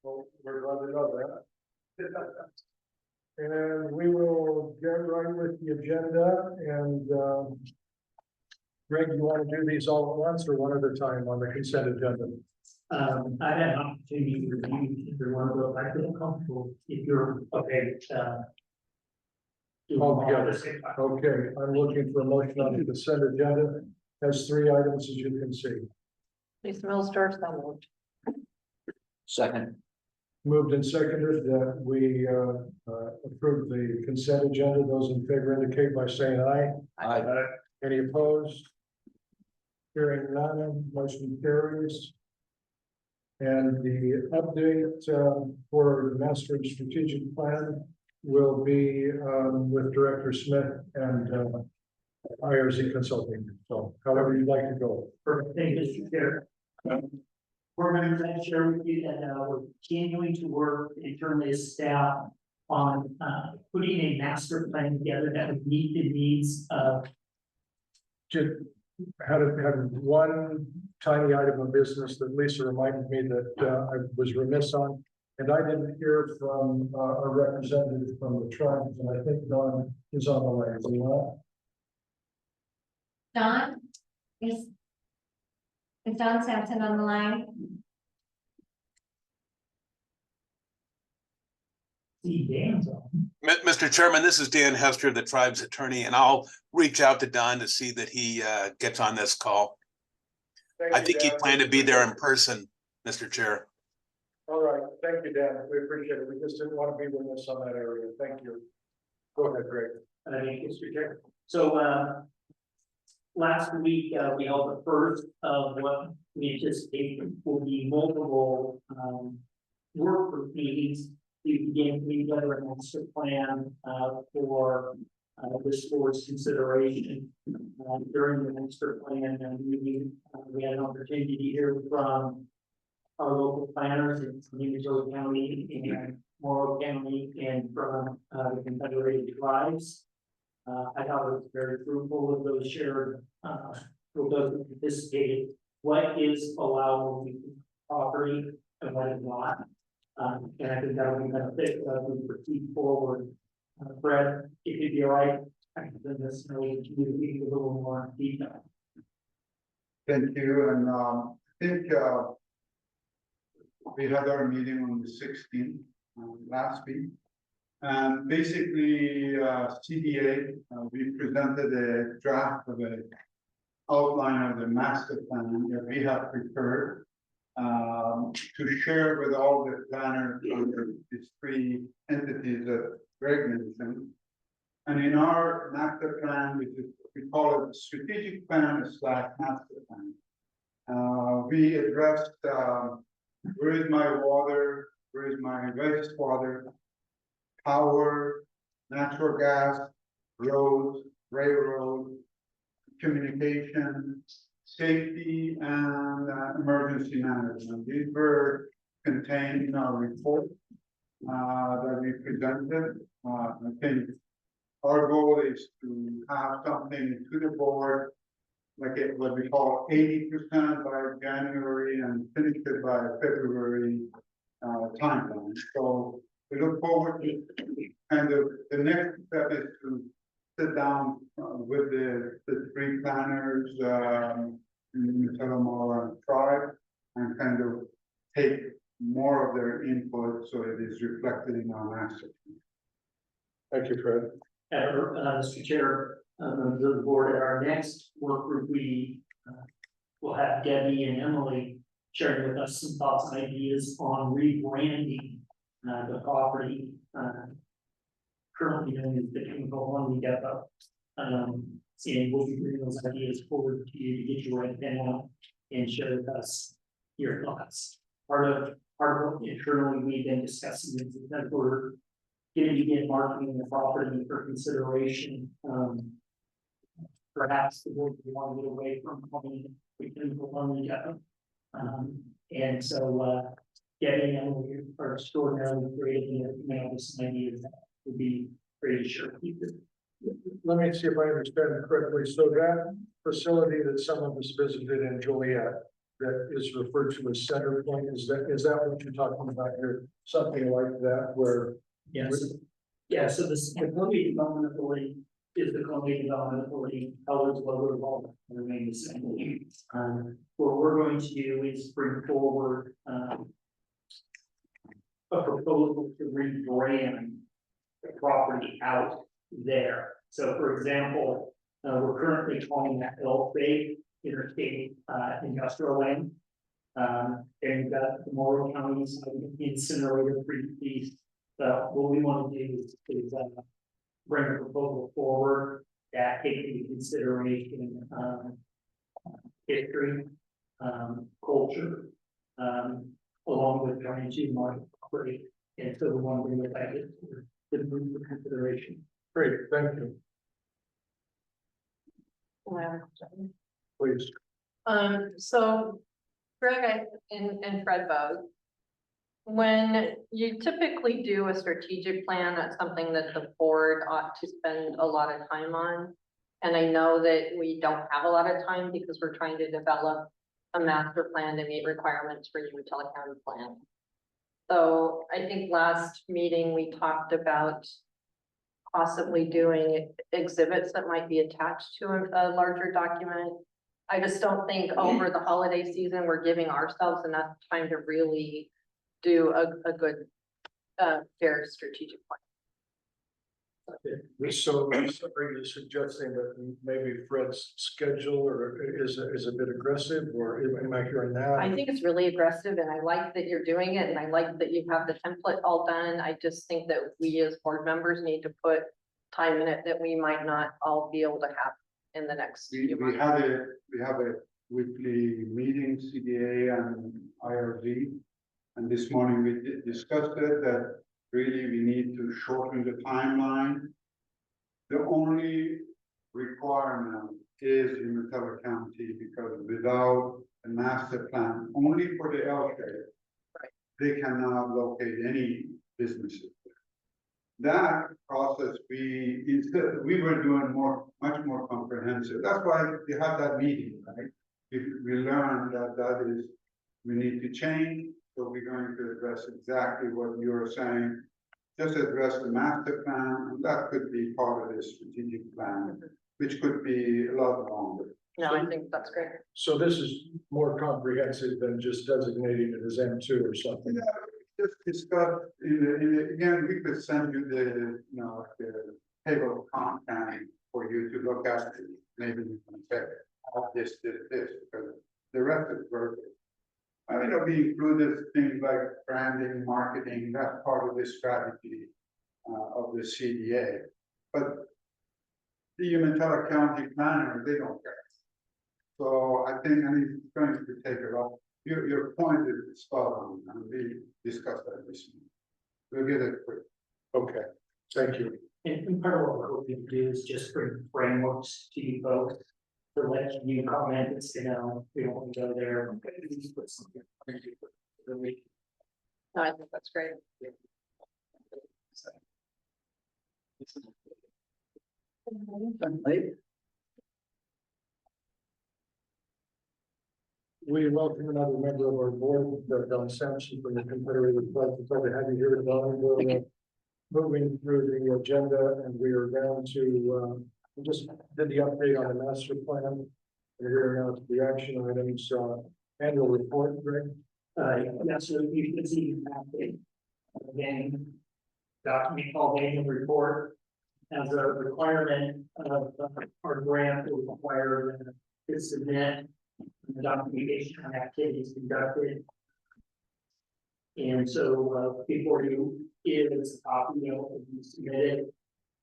Well, we're glad to know that. And we will get right with the agenda and, Greg, you want to do these all at once or one at a time on the consent agenda? I had an opportunity to review if you want to go, I feel comfortable if you're okay. Do All them at the together. same time. Okay, I'm looking for a motion on the consent agenda. Has 3 items, as you can see. Lisa Mills-Stark, so moved. Second. Moved and seconded that we approve the consent agenda. Those in favor indicate by saying aye. Aye. Any opposed? Hearing none, motion carries. And the update for the master strategic plan will be with Director Smith and IRZ Consulting. So however you'd like to go. Perfect, thank you, Mr. Chair. We're going to share with you that we're continuing to work internally as staff on putting a master plan together that would meet the needs of. Just had one tiny item of business that Lisa reminded me that I was remiss on. And I didn't hear from a representative from the tribes, and I think Don is on the line. Do you know? Don, is Don Sampson on the line? See Dan's on. Mr. Chairman, this is Dan Hester, the tribe's attorney, and I'll reach out to Don to see that he gets on this call. I think he planned to be there in person, Mr. Chair. All right, thank you, Dan. We appreciate it. We just didn't want to be remiss on that area. Thank you. Go ahead, Greg. Thank you, Mr. Chair. So last week we held the first of what we anticipate will be multiple work group meetings to begin putting together a master plan for this board's consideration. During the master plan meeting, we had an opportunity to hear from our local planners in Minnesota County and Morrow County and from the Confederated Tribes. I thought it was very fruitful of those shared, for those who participated, what is allowable property and what is not. And I think that would be beneficial as we proceed forward. Brett, if you'd be all right, I can send this really community a little more detail. Thank you, and I think we had our meeting on the 16th last week, and basically CDA we presented a draft of an outline of the master plan that we have prepared to share with all the planners under these 3 entities that Greg mentioned. And in our master plan, which is we call it strategic plan / master plan, we addressed where is my water, where is my wastewater, power, natural gas, roads, railroad, communication, safety, and emergency management. These were contained in our report that we presented. I think our goal is to have something to the board, like what we call 80% by January and finish it by February timeline. So we look forward to kind of the next step is to sit down with the 3 planners in the Telemora tribe and kind of take more of their input so it is reflected in our master plan. Thank you, Fred. Mr. Chair, members of the board, at our next work group, we will have Debbie and Emily sharing with us some thoughts and ideas on rebranding the property currently known as the Chemical One Depot. And we'll be bringing those ideas forward to you to get you right now and share with us your thoughts. Part of what internally we've been discussing is that we're going to begin marketing the property for consideration. Perhaps the board will want to get away from calling it the Chemical One Depot. And so getting Emily are extraordinarily creative and some ideas that would be pretty sure. Let me see if I understand it correctly. So that facility that some of us visited in Joliet, that is referred to as center point? Is that what you're talking about here? Something like that where? Yes. Yeah, so this, the Columbia Development Authority is the Columbia Development Authority, colors, logo, involvement, and remain the same. What we're going to do is bring forward, a proposal to rebrand the property out there. So for example, we're currently calling that Elk-Bay Interstate, Industrial Lane. And we've got the Morrow County's incinerator piece. What we want to do is bring a proposal forward that takes into consideration, history, culture, along with trying to market property. And so we want to bring it back to the group for consideration. Great, thank you. Please. So Greg and Fred both. When you typically do a strategic plan, that's something that the board ought to spend a lot of time on. And I know that we don't have a lot of time because we're trying to develop a master plan to meet requirements for Utah County plan. So I think last meeting we talked about possibly doing exhibits that might be attached to a larger document. I just don't think over the holiday season, we're giving ourselves enough time to really do a good, fair strategic plan. So are you suggesting that maybe Fred's schedule or is a bit aggressive, or am I hearing that? I think it's really aggressive and I like that you're doing it and I like that you have the template all done. I just think that we as board members need to put time in it that we might not all be able to have in the next few months. We have a weekly meeting, CDA and IRG. And this morning we discussed it, that really we need to shorten the timeline. The only requirement is Umatilla County, because without a master plan, only for the L shape, they cannot locate any businesses. That process, we were doing much more comprehensive. That's why we have that meeting, right? We learned that is, we need to change. So we're going to address exactly what you're saying. Just address the master plan, and that could be part of the strategic plan, which could be a lot longer. No, I think that's great. So this is more comprehensive than just designating it as M2 or something. Yeah, just discuss again, we could send you the, the table of content for you to look at. Maybe you can say, this, because the rest is perfect. I mean, we included things like branding, marketing, that's part of the strategy of the CDA. But the Umatilla County planner, they don't care. So I think, it's going to take it off. Your point is spot on, and we discussed that this morning. We'll get it quick. Okay, thank you. And part of what we're hoping to do is just bring frameworks to you folks to let you comment and say, no, we don't want to go there. No, I think that's great. We welcome another member of our board, Don Sampson from the Confederated Club. It's glad to have you here, Don. We're moving through the agenda, and we are down to we just did the update on the master plan. We're here now to the action items, annual report, Greg. Yes, so you can see the again, document called annual report. As a requirement of our grant, we require to submit the documentation on activities conducted. And so before you is a copy of what you submitted,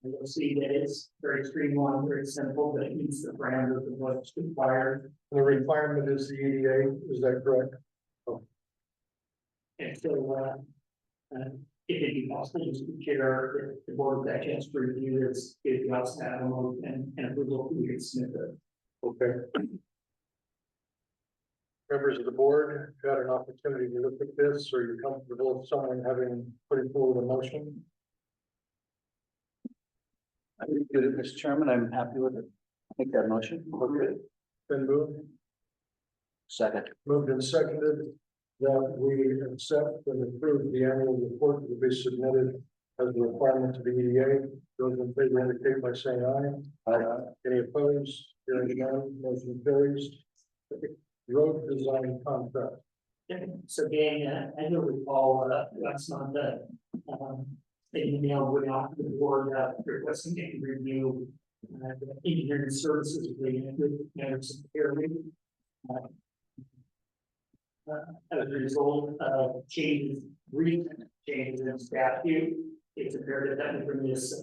and you'll see that it's very streamlined, very simple, but it meets the parameters of what's required. The requirement is the EDA, is that correct? And so if it be possible, just to share if the board that chance to review this, if you also have a motion and approval, we can submit it. Okay. Members of the board had an opportunity to look at this. Are you comfortable with someone having put forward a motion? I think good, Mr. Chairman, I'm happy with it. Make that motion. Okay. Been moved. Second. Moved and seconded that we accept and approve the annual report that will be submitted as a requirement to the EDA. Those in favor indicate by saying aye. Aye. Any opposed? Hearing none, motion carries. Road design contract. Yeah, so Dan, I do recall, last month, an email went out to the board, requesting a review. The engineering services agreement with Anderson Perry. As a result of recent changes in statute, it's imperative that we bring this,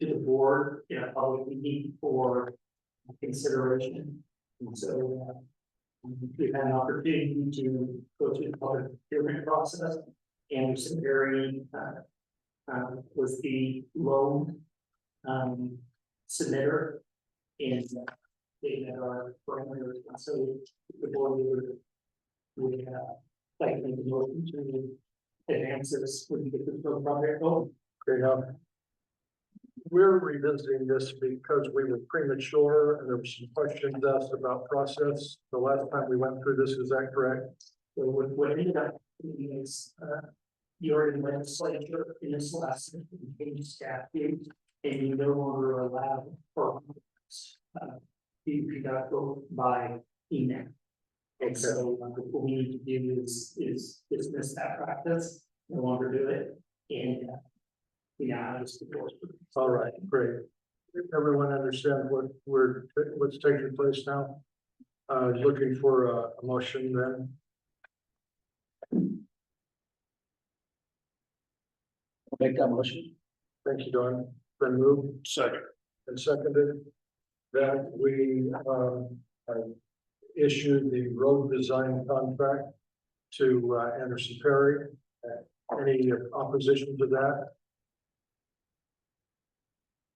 to the board in a public meeting for consideration. And so, we've had an opportunity to go through the public procurement process. Anderson Perry was the loan submitter, and they met our parameters. And so the board would like to make a motion to advance this when we get this project going. Okay, we're revisiting this because we were premature and there were some questions asked about process. The last time we went through this, is that correct? So what ended up happening is, you're in legislature in this last change statute, and you no longer allow for you cannot go by email. And so what we need to do is dismiss that practice, no longer do it, and just divorce. All right, great. Everyone understand what's taking place now? Looking for a motion then. Make that motion. Thank you, Don. Been moved Second. and seconded that we issue the road design contract to Anderson Perry. Any opposition to that?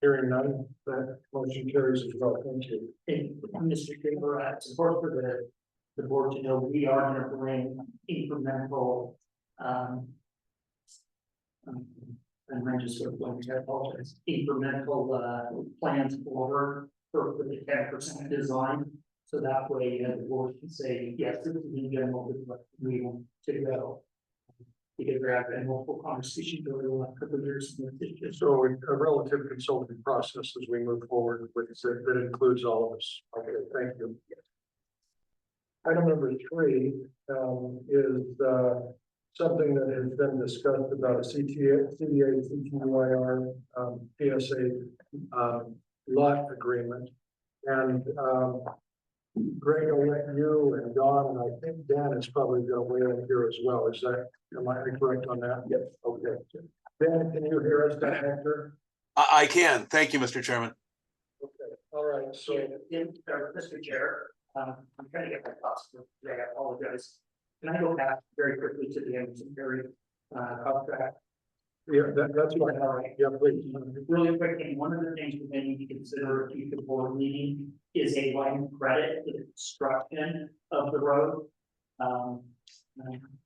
Hearing none, that motion carries as well. Thank you. And Mr. Chamber, it's important for the board to know we are going to bring incremental, and I just sort of going to apologize, incremental plans forward for the 10% design. So that way, the board can say, yes, this is in general, this is what we want to go. Because we're having multiple conversations over the last couple of years. So a relative consulting process as we move forward with this, that includes all of us. Okay, thank you. Item number 3 is something that has been discussed about a CDA, CTYR, PSA lot agreement. And Greg, I'll let you and Don, and I think Dan is probably going to weigh in here as well. Is that, am I correct on that? Yes. Okay. Dan, can you hear us, Dan Hector? I can. Thank you, Mr. Chairman. Okay, all right, so. Mr. Chair, I'm trying to get my thoughts today. I apologize. Can I go back very quickly to the Anderson Perry contract? Yeah, that's fine. All right. Yeah, please. Really quick, and one of the things we may need to consider at future board meeting is a line of credit for the construction of the road.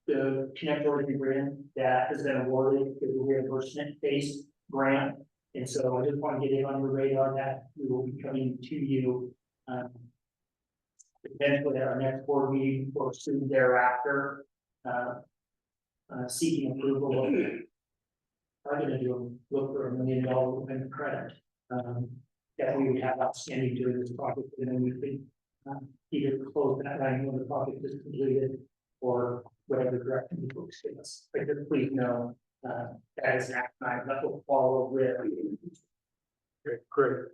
The connectivity grant that has been awarded is a reimbursement-based grant. And so I just want to get it on your radar that we will be coming to you potentially at our next board meeting or soon thereafter, seeking approval of I'm gonna look for $1 million line of credit that we would have outstanding during this project, and then we could either close that line when the project is completed or whatever direction the folks give us. But just please know that is an action item that will follow with. Okay, great.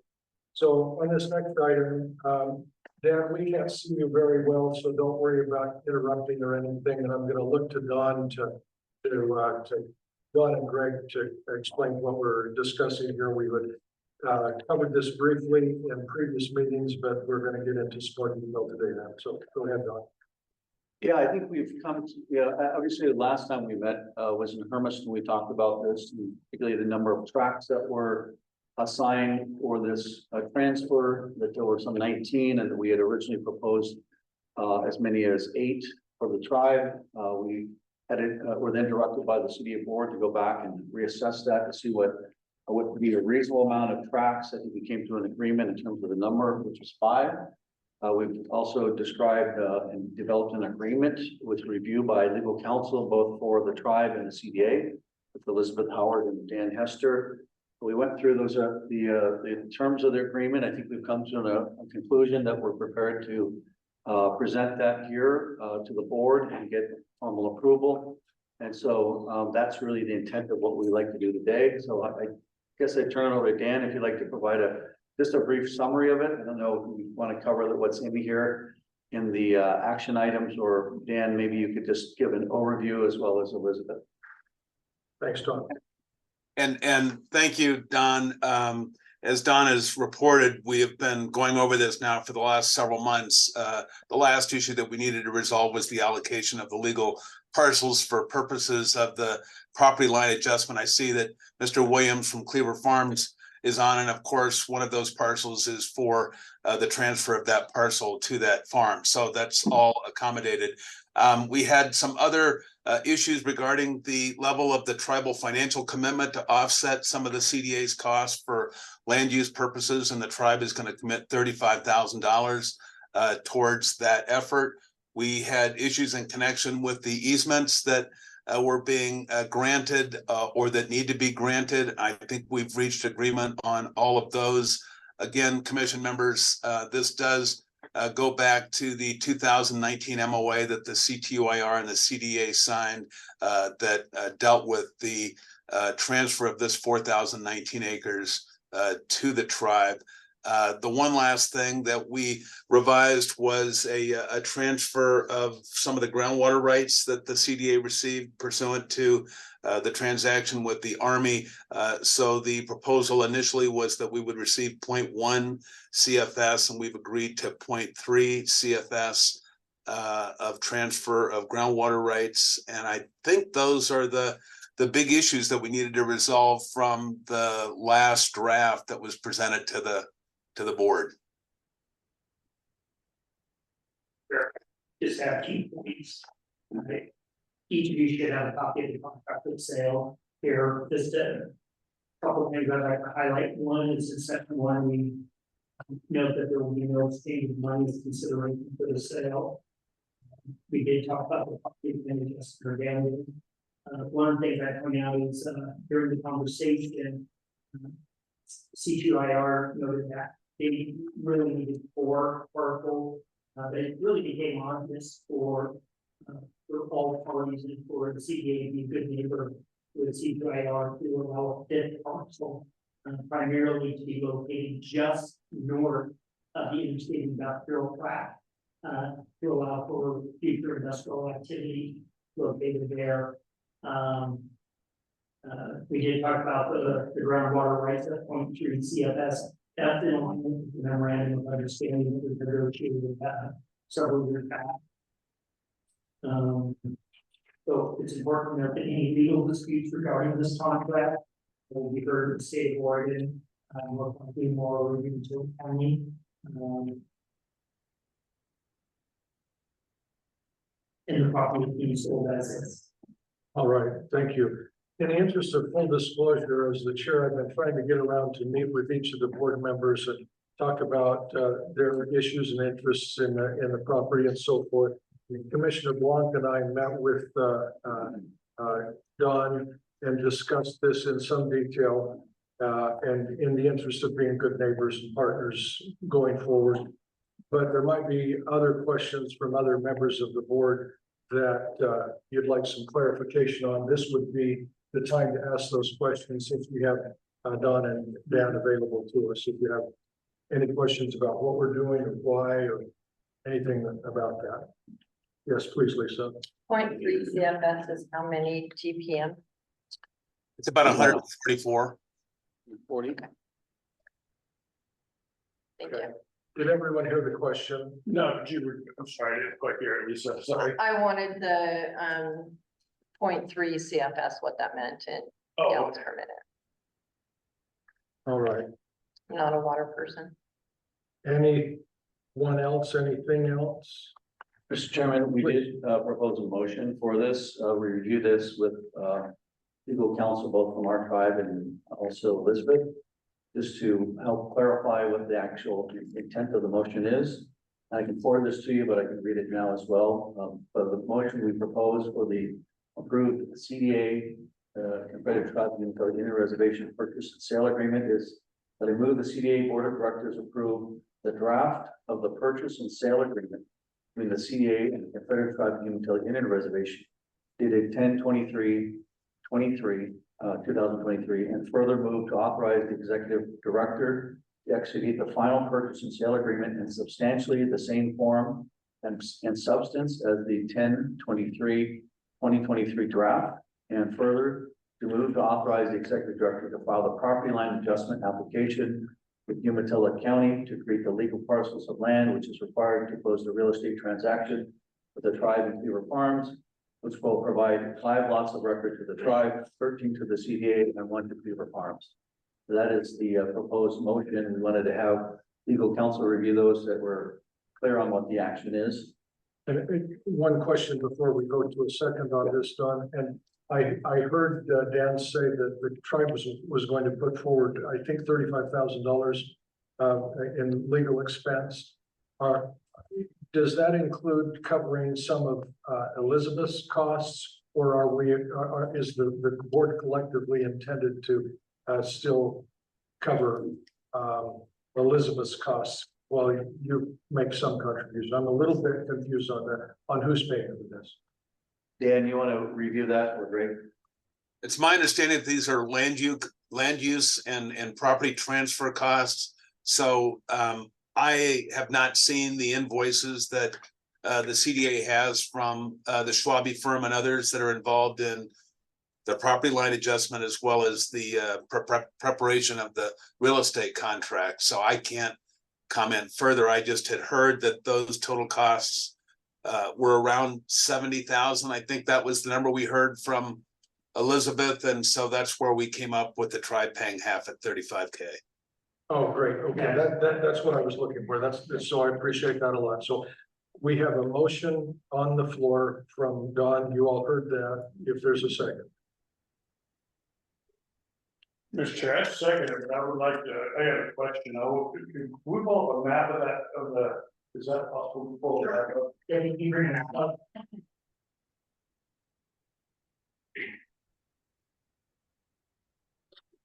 So on this next item, Dan, we can't see you very well, so don't worry about interrupting or anything. And I'm going to look to Don to Don and Greg to explain what we're discussing here. We would covered this briefly in previous meetings, but we're going to get into some more detail today now. So go ahead, Don. Yeah, I think we've come to, obviously the last time we met was in Hermiston. We talked about this, and particularly the number of tracks that were assigned for this transfer, that there were some 19, and that we had originally proposed as many as 8 for the tribe. We had it, were then directed by the CDA board to go back and reassess that to see what would be a reasonable amount of tracks. I think we came to an agreement in terms of the number, which was 5. We've also described and developed an agreement with review by legal counsel, both for the tribe and the CDA, with Elizabeth Howard and Dan Hester. We went through those, the terms of the agreement. I think we've come to a conclusion that we're prepared to present that here to the board and get formal approval. And so that's really the intent of what we'd like to do today. So I guess I turn it over to Dan if you'd like to provide just a brief summary of it. I don't know if you want to cover what's in here in the action items, or Dan, maybe you could just give an overview as well as Elizabeth. Thanks, Don. And thank you, Don. As Don has reported, we have been going over this now for the last several months. The last issue that we needed to resolve was the allocation of the legal parcels for purposes of the property line adjustment. I see that Mr. Williams from Cleaver Farms is on, and of course, one of those parcels is for the transfer of that parcel to that farm. So that's all accommodated. We had some other issues regarding the level of the tribal financial commitment to offset some of the CDA's costs for land use purposes, and the tribe is going to commit $35,000 towards that effort. We had issues in connection with the easements that were being granted or that need to be granted. I think we've reached agreement on all of those. Again, commission members, this does go back to the 2019 MOA that the CTUIR and the CDA signed that dealt with the transfer of this 4,019 acres to the tribe. The one last thing that we revised was a transfer of some of the groundwater rights that the CDA received pursuant to the transaction with the Army. So the proposal initially was that we would receive 0.1 CFS, and we've agreed to 0.3 CFS of transfer of groundwater rights. And I think those are the big issues that we needed to resolve from the last draft that was presented to the board. Just have key points. Okay. Each of you should have a copy of the contract of sale here. Just a couple of things I'd like to highlight. One is in section 1, we note that there will be no exchange of money as consideration for the sale. We did talk about the property damage or damage. One of the things I point out is during the conversation, C2IR noted that they really needed 4 parcels. It really became obvious for all parties and for the CDA to be a good neighbor with C2IR to allow a 5th parcel, primarily to be located just north of the interstate industrial tract, to allow for future industrial activity located there. We did talk about the groundwater rights at 0.3 CFS. That's in line with the memorandum of understanding that was negotiated several years back. So it's important that any legal disputes regarding this contract will be heard in the state of Oregon. We're doing more review to county. And the property being sold as is. All right, thank you. In the interest of full disclosure, as the chair, I've been trying to get around to meet with each of the board members and talk about their issues and interests in the property and so forth. Commissioner Blanc and I met with Don and discussed this in some detail, and in the interest of being good neighbors and partners going forward. But there might be other questions from other members of the board that you'd like some clarification on. This would be the time to ask those questions since we have Don and Dan available to us. If you have any questions about what we're doing or why or anything about that. Yes, please, Lisa. 0.3 CFS is how many GPM? It's about 144. 40. Thank you. Did everyone hear the question? No, I'm sorry, I didn't quite hear it, Lisa, sorry. I wanted the 0.3 CFS, what that meant in gallons per minute. All right. I'm not a water person. Anyone else, anything else? Mr. Chairman, we did propose a motion for this. We reviewed this with legal counsel, both from our tribe and also Elizabeth, just to help clarify what the actual intent of the motion is. I can forward this to you, but I can read it now as well. But the motion we propose for the approved CDA, Confederate Tribes Utility Reservation Purchase and Sale Agreement is that I move the CDA Board of Directors approve the draft of the purchase and sale agreement between the CDA and the Confederate Tribes Utility Indian Reservation dated 10/23/23, 2023, and further move to authorize the executive director to execute the final purchase and sale agreement in substantially the same form and substance as the 10/23/2023 draft, and further to move to authorize the executive director to file the property line adjustment application with Umatilla County to create the legal parcels of land which is required to close the real estate transaction with the tribe in Beaver Farms, which will provide 5 lots of record to the tribe, 13 to the CDA, and 1 to Beaver Farms. So that is the proposed motion. We wanted to have legal counsel review those that were clear on what the action is. And one question before we go to a second on this, Don, and I heard Dan say that the tribe was going to put forward, I think, $35,000 in legal expense. Does that include covering some of Elizabeth's costs, or is the board collectively intended to still cover Elizabeth's costs while you make some contribution? I'm a little bit confused on that, on who's paying for this. Dan, you want to review that? We're great. It's my understanding that these are land use and property transfer costs. So I have not seen the invoices that the CDA has from the Schwabe firm and others that are involved in the property line adjustment, as well as the preparation of the real estate contract. So I can't comment further. I just had heard that those total costs were around 70,000. I think that was the number we heard from Elizabeth, and so that's where we came up with the tribe paying half at 35K. Oh, great. Okay, that's what I was looking for. That's so I appreciate that a lot. So we have a motion on the floor from Don. You all heard that. If there's a second. Mr. Chair, I second it, but I would like to, I got a question. Can we pull up a map of that, is that possible to pull it back up? Yeah, you can bring it up.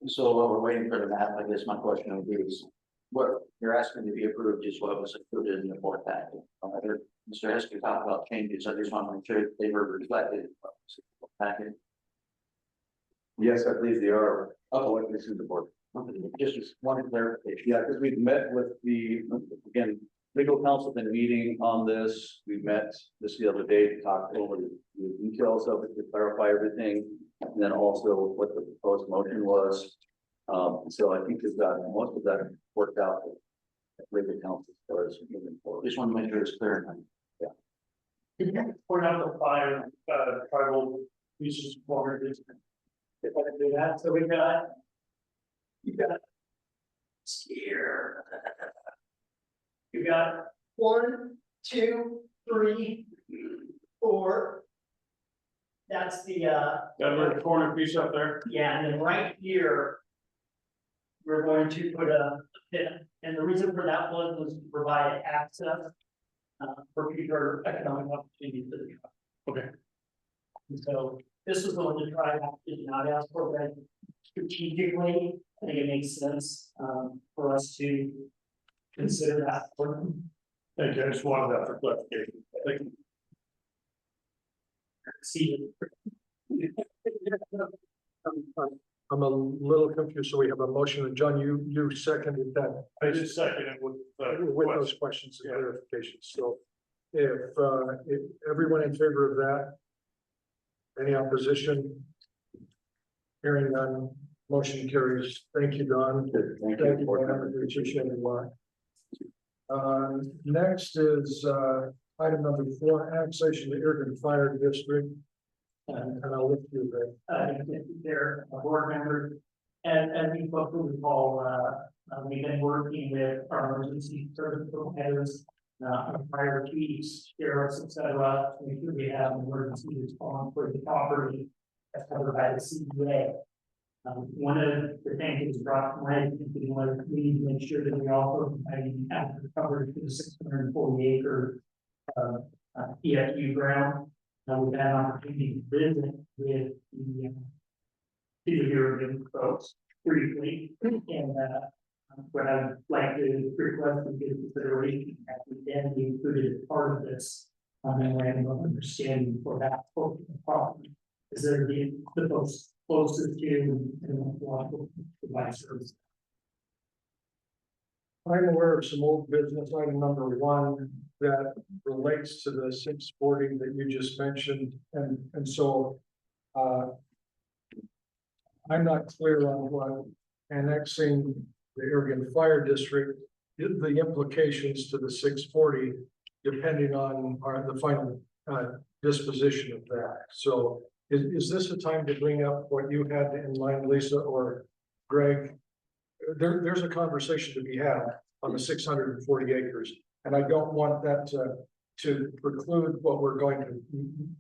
So while we're waiting for the map, I guess my question would be is, what you're asking to be approved is what was included in the board packet. Mr. Heskey talked about changes, I just want to make sure they were reflected in the packet. Yes, I believe they are. Oh, this is the board. Just one clarification. Yeah, because we've met with the, again, legal counsel been meeting on this. We met this the other day to talk over the details of it, to clarify everything, and then also what the proposed motion was. So I think we've got most of that worked out with legal counsel as far as moving forward. Just want to make sure it's clear. Point out the 5 tribal pieces of water. If I can do that, so you got here. You got 1, 2, 3, 4. That's the That little corner piece up there? yeah, and then right here, we're going to put a pit, and the reason for that was to provide access for future economic opportunities for the tribe. Okay. And so this is the one the tribe did not ask for, but strategically, I think it makes sense for us to consider that for them. Thank you, I just wanted that for clarification. Thank you. See. I'm a little confused. So we have a motion, and John, you seconded that. I just second it with Those questions and clarifications. So if everyone in favor of that, any opposition? Hearing none, motion carries. Thank you, Don. Thank Thank you. you, Don. We appreciate it a lot. Next is item number 4, annexation to Irving Fire District. And I'll look through that. Their board members, and we both recall, we've been working with our emergency service providers, fire chiefs, sheriffs, etc. to make sure we have an emergency response for the property that's covered by the CDA. One of the things that brought to my attention was we need to make sure that we also have coverage for the 640 acre PFU ground. We've had an opportunity to visit with the European folks briefly, and what I'd like to request and get consideration that we then be included as part of this memorandum of understanding for that property. Is there the folks closest to and want to provide service? I'm aware of some old business item number one that relates to the 640 that you just mentioned, and so I'm not clear on what annexing the Oregon Fire District, the implications to the 640, depending on the final disposition of that. So is this a time to bring up what you had in mind, Lisa or Greg? There's a conversation to be had on the 640 acres, and I don't want that to preclude what we're going to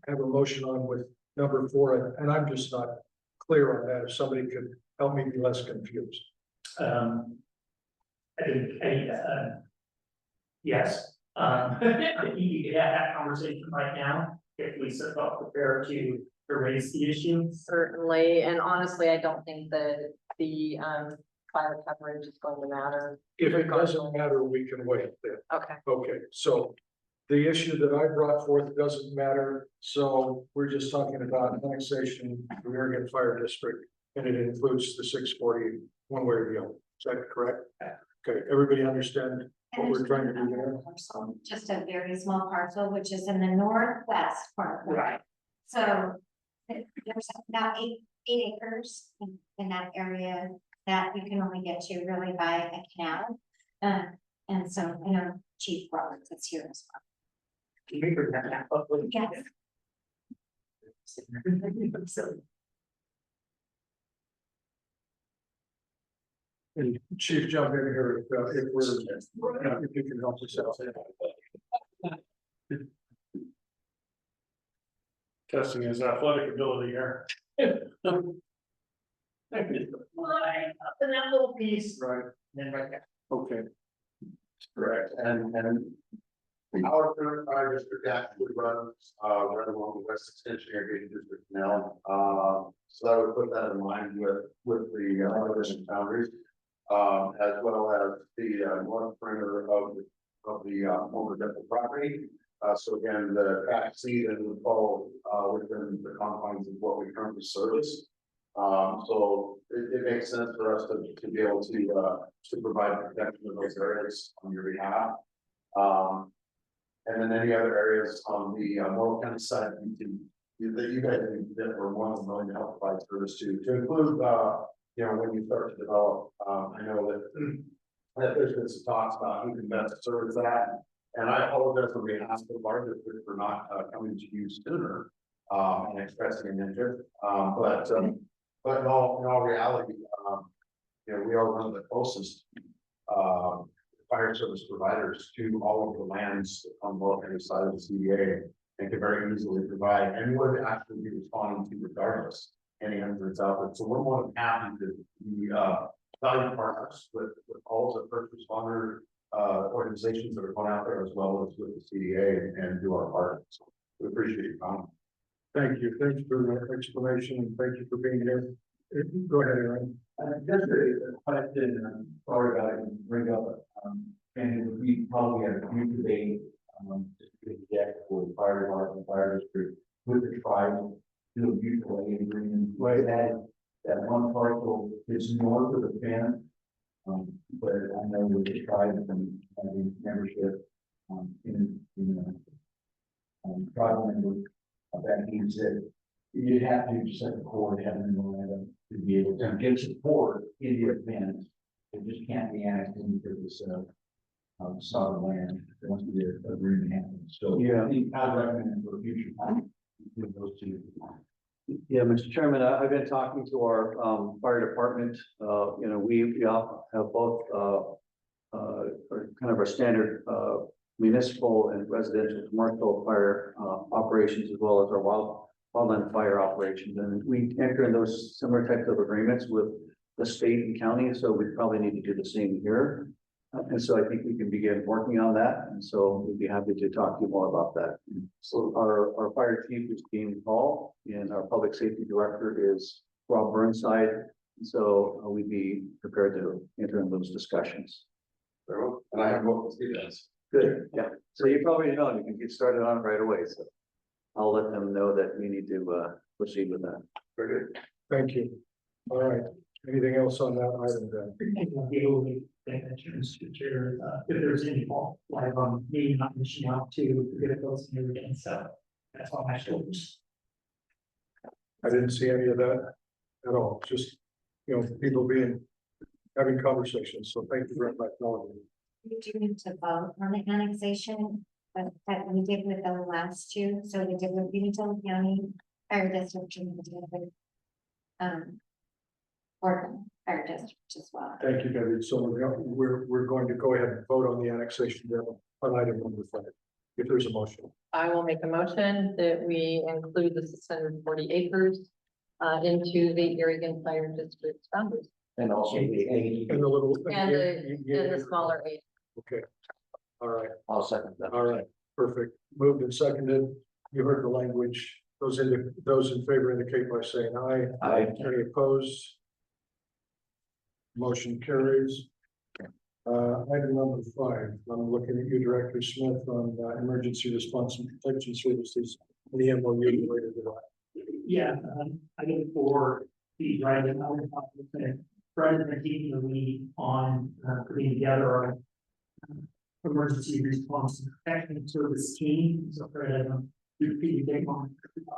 have a motion on with number 4, and I'm just not clear on that. If somebody could help me be less confused. Yes, you could have that conversation right now if Lisa felt prepared to raise the issue. Certainly, and honestly, I don't think that the fire coverage is going to matter. If it doesn't matter, we can wait then. Okay. Okay, so the issue that I brought forth doesn't matter, so we're just talking about annexation of the Oregon Fire District, and it includes the 640 one way or the other. Is that correct? Okay, everybody understand what we're trying to do there? Parcel, just a very small parcel, which is in the northwest part. Right. So there's about eight acres in that area that you can only get to really by a canal. And so, you know, Chief Roberts is here as well. Can we bring that up? Yes. And Chief, jump in here if you can help us out. Testing his athletic ability here. Up in that little piece, Right, and then right there. okay. Correct, and our current fire district actually runs, right along the west extension irrigation district now. So I would put that in line with the, irrigation boundaries. As well as the, north perimeter of the former depot property. So again, the track seed and would fall, within the confines of what we currently service. So it makes sense for us to be able to provide protection of those areas on your behalf. And then any other areas on the Morrow County side that you guys that were more than willing to help provide service to include, you know, when you start to develop, I know that there's been some talks about who can best serve that. And I apologize for being asked the larger for not coming to you sooner and expressing an interest. But in all reality, you know, we are one of the closest fire service providers to all of the lands on both side of the CDA, and can very easily provide and would actually be responding to regardless any answers out there. So we're more than happy to be valued partners with all the first responder organizations that are going out there, as well as with the CDA, and do our part. So we appreciate your comment. Thank you. Thanks for the explanation, and thank you for being here. Go ahead, Aaron. Just a question, sorry about it, bring up, and it would be probably a future debate, for the fire department, fire district, with the tribe, do a mutual aid agreement, way that one parcel is north of the fence. But I know with the tribe and having membership, in tribal members, that means that you'd have to set the core, have an memorandum to be able to get support in the event. It just can't be annexed into this, solid land once the agreement happens. So Yeah. I think I'd recommend for future time, with those two. Yeah, Mr. Chairman, I've been talking to our fire department. You know, we all have both kind of our standard municipal and residential commercial fire operations, as well as our wildland fire operations, and we enter in those similar types of agreements with the state and county, so we probably need to do the same here. And so I think we can begin working on that, and so we'd be happy to talk to you more about that. So our fire chief is Dean Hall, and our public safety director is Rob Burnside. And so we'd be prepared to enter in those discussions. Very well. And I have what he does. Good, yeah. So you probably know, you can get started on it right away, so I'll let them know that we need to proceed with that. Very good. Thank you. All right, anything else on that item then? I think I'll be able to make that chance to chair, if there's any fault, like me not reaching out to get it close and everything, so that's all my shoulders. I didn't see any of that at all, just, you know, people having conversations, so thank you very much. We do need to vote on the annexation, but that we did with the last two, so we did with Unitol County Fire District and we did with Oregon Fire District as well. Thank you, David. So we're going to go ahead and vote on the annexation bill on item number 5, if there's a motion. I will make a motion that we include the 640 acres into the Oregon Fire District boundaries And also the eight, And the little. and the smaller age. Okay. All right, I'll second that. all right, perfect. Moved and seconded. You heard the language. Those in favor indicate by saying aye. Aye. Any opposed? Motion carries. Item number 5, I'm looking at you, Director Smith, on emergency response and protection services, and the MOU related to that. Yeah, I think for the driving, I would talk with Fred and taking the lead on putting together our emergency response and protection service team. So Fred, you take on.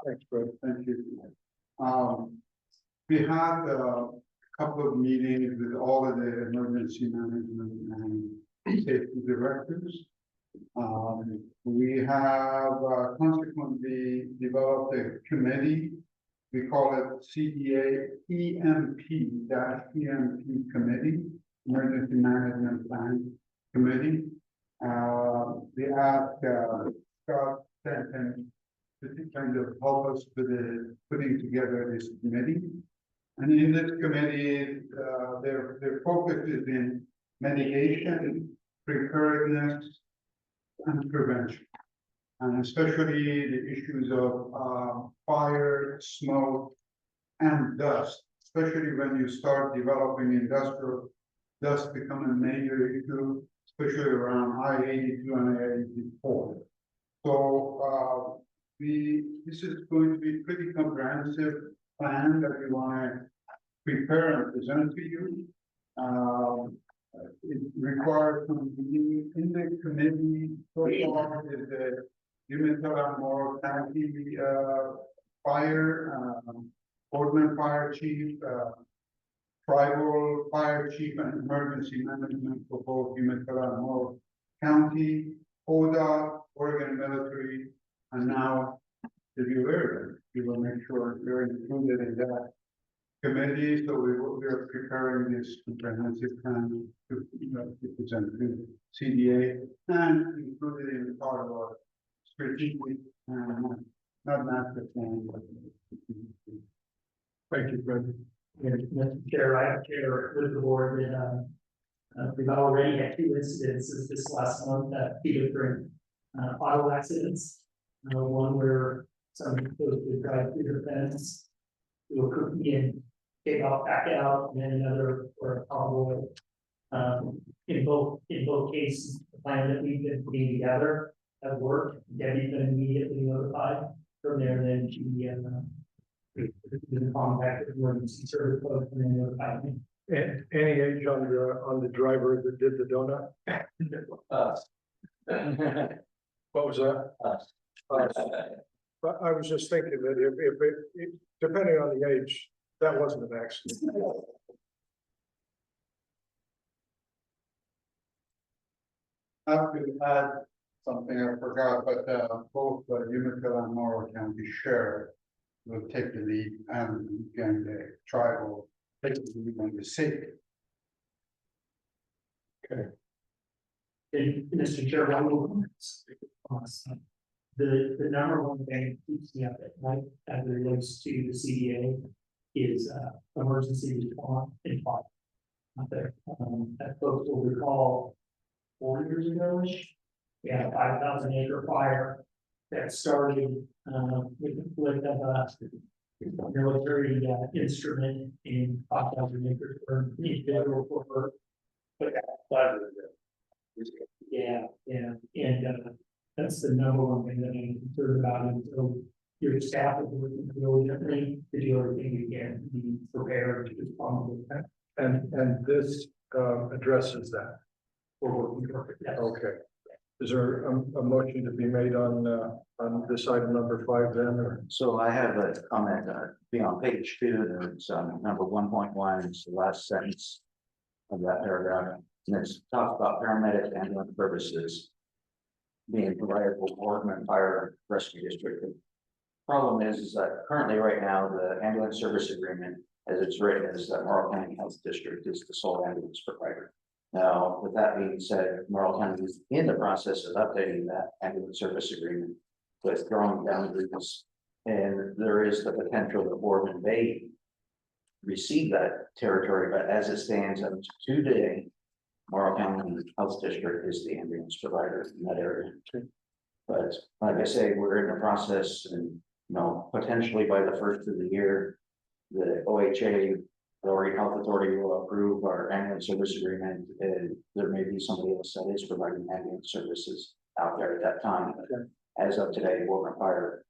Thanks, Fred. Thank you. We had a couple of meetings with all of the emergency management and safety directors. We have consequently developed a committee. We call it CDA EMP Committee, Emergency Management Plan Committee. We asked Scott Stanton to kind of help us with putting together this committee. And in this committee, their focus is in mitigation, preparedness, and prevention. And especially the issues of fire, smoke, and dust, especially when you start developing industrial dust become a major issue, especially around I-82 and I-84. So this is going to be a pretty comprehensive plan that we want to prepare and present to you. It requires some in the committee. So far is the Umatilla County fire, Portland Fire Chief, Tribal Fire Chief and Emergency Management for both Umatilla and Moore County, ODA, Oregon Military, and now the Bureau. We will make sure we're included in that committee, so we are preparing this comprehensive plan to present to CDA and included in part of our strategic, not master plan. But Thank you, Fred. Mr. Chair, I have chair with the board that we've already had 2 incidences this last month, 2 different auto accidents. One where somebody supposed to drive through the fence, do a cookie and take off back out, and then another for a probable. In both cases, the plan that we've been putting together has worked. Debbie's been immediately notified from there, then she contacted emergency service folks and then notified me. Any age on the driver that did the donut? What was that? But I was just thinking that if it depending on the age, that wasn't an accident. I could add something I forgot, but both Umatilla and Morrow County Sheriff will take the lead, and again, the tribal take the lead on the safety. And Mr. Chair, one more. the number one thing that keeps me up at night as it relates to the CDA is, emergency response and fire. Out there, as folks will recall, 4 years ago, we had a 5,000 acre fire that started, with the flip of a military, instrument in 5,000 acres for federal for. Yeah, and, that's the number one thing that I'm concerned about, and so your staff is working diligently to do everything we can to be prepared to respond to that. And this addresses that. We're working perfect, yes. Okay. Is there a motion to be made on this item number 5 then, or? So I have a comment, being on page 2, there's, number 1.1, it's the last sentence of that paragraph, and it's talks about paramedic ambulance services being provided for Boardman Fire Rescue District. The problem is that currently right now, the ambulance service agreement, as it's written, is that Morrow County Health District is the sole ambulance provider. Now, with that being said, Morrow County is in the process of updating that ambulance service agreement with throwing boundaries, and there is the potential that Boardman may receive that territory, but as it stands up to today, Morrow County Health District is the ambulance provider in that area. But like I say, we're in the process, and potentially by the first of the year, the OHA, the Oregon Health Authority, will approve our ambulance service agreement, and there may be somebody else that is providing ambulance services out there at that time. As of today, Boardman Fire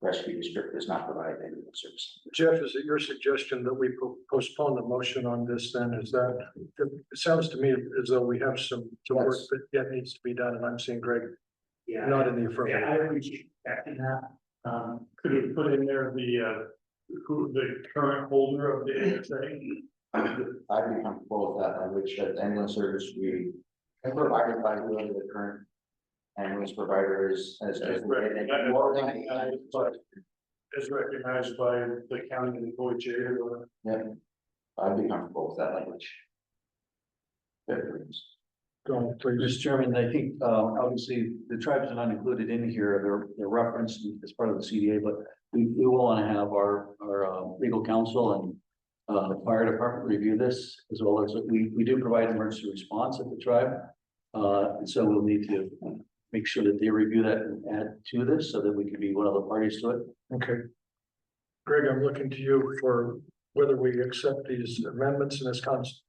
Rescue District does not provide ambulance service. Jeff, is it your suggestion that we postpone the motion on this then? Is that, it sounds to me as though we have some work that yet needs to be done, and I'm seeing Greg Yeah. not in the Yeah, affirmative. I appreciate that, and that, Could we put in there who the current holder of the ASA? I'd be comfortable with that language, that ambulance service we have provided by whoever the current ambulance provider is as. As recognized by the county and OHA or. Yeah, I'd be comfortable with that language. Go on, please. Mr. Chairman, I think, obviously, the tribes are not included in here, they're referenced as part of the CDA, but we will want to have our legal counsel and the fire department review this, as well as we do provide emergency response at the tribe. And so we'll need to make sure that they review that and add to this, so that we can be one of the parties to it. Okay. Greg, I'm looking to you for whether we accept these amendments in this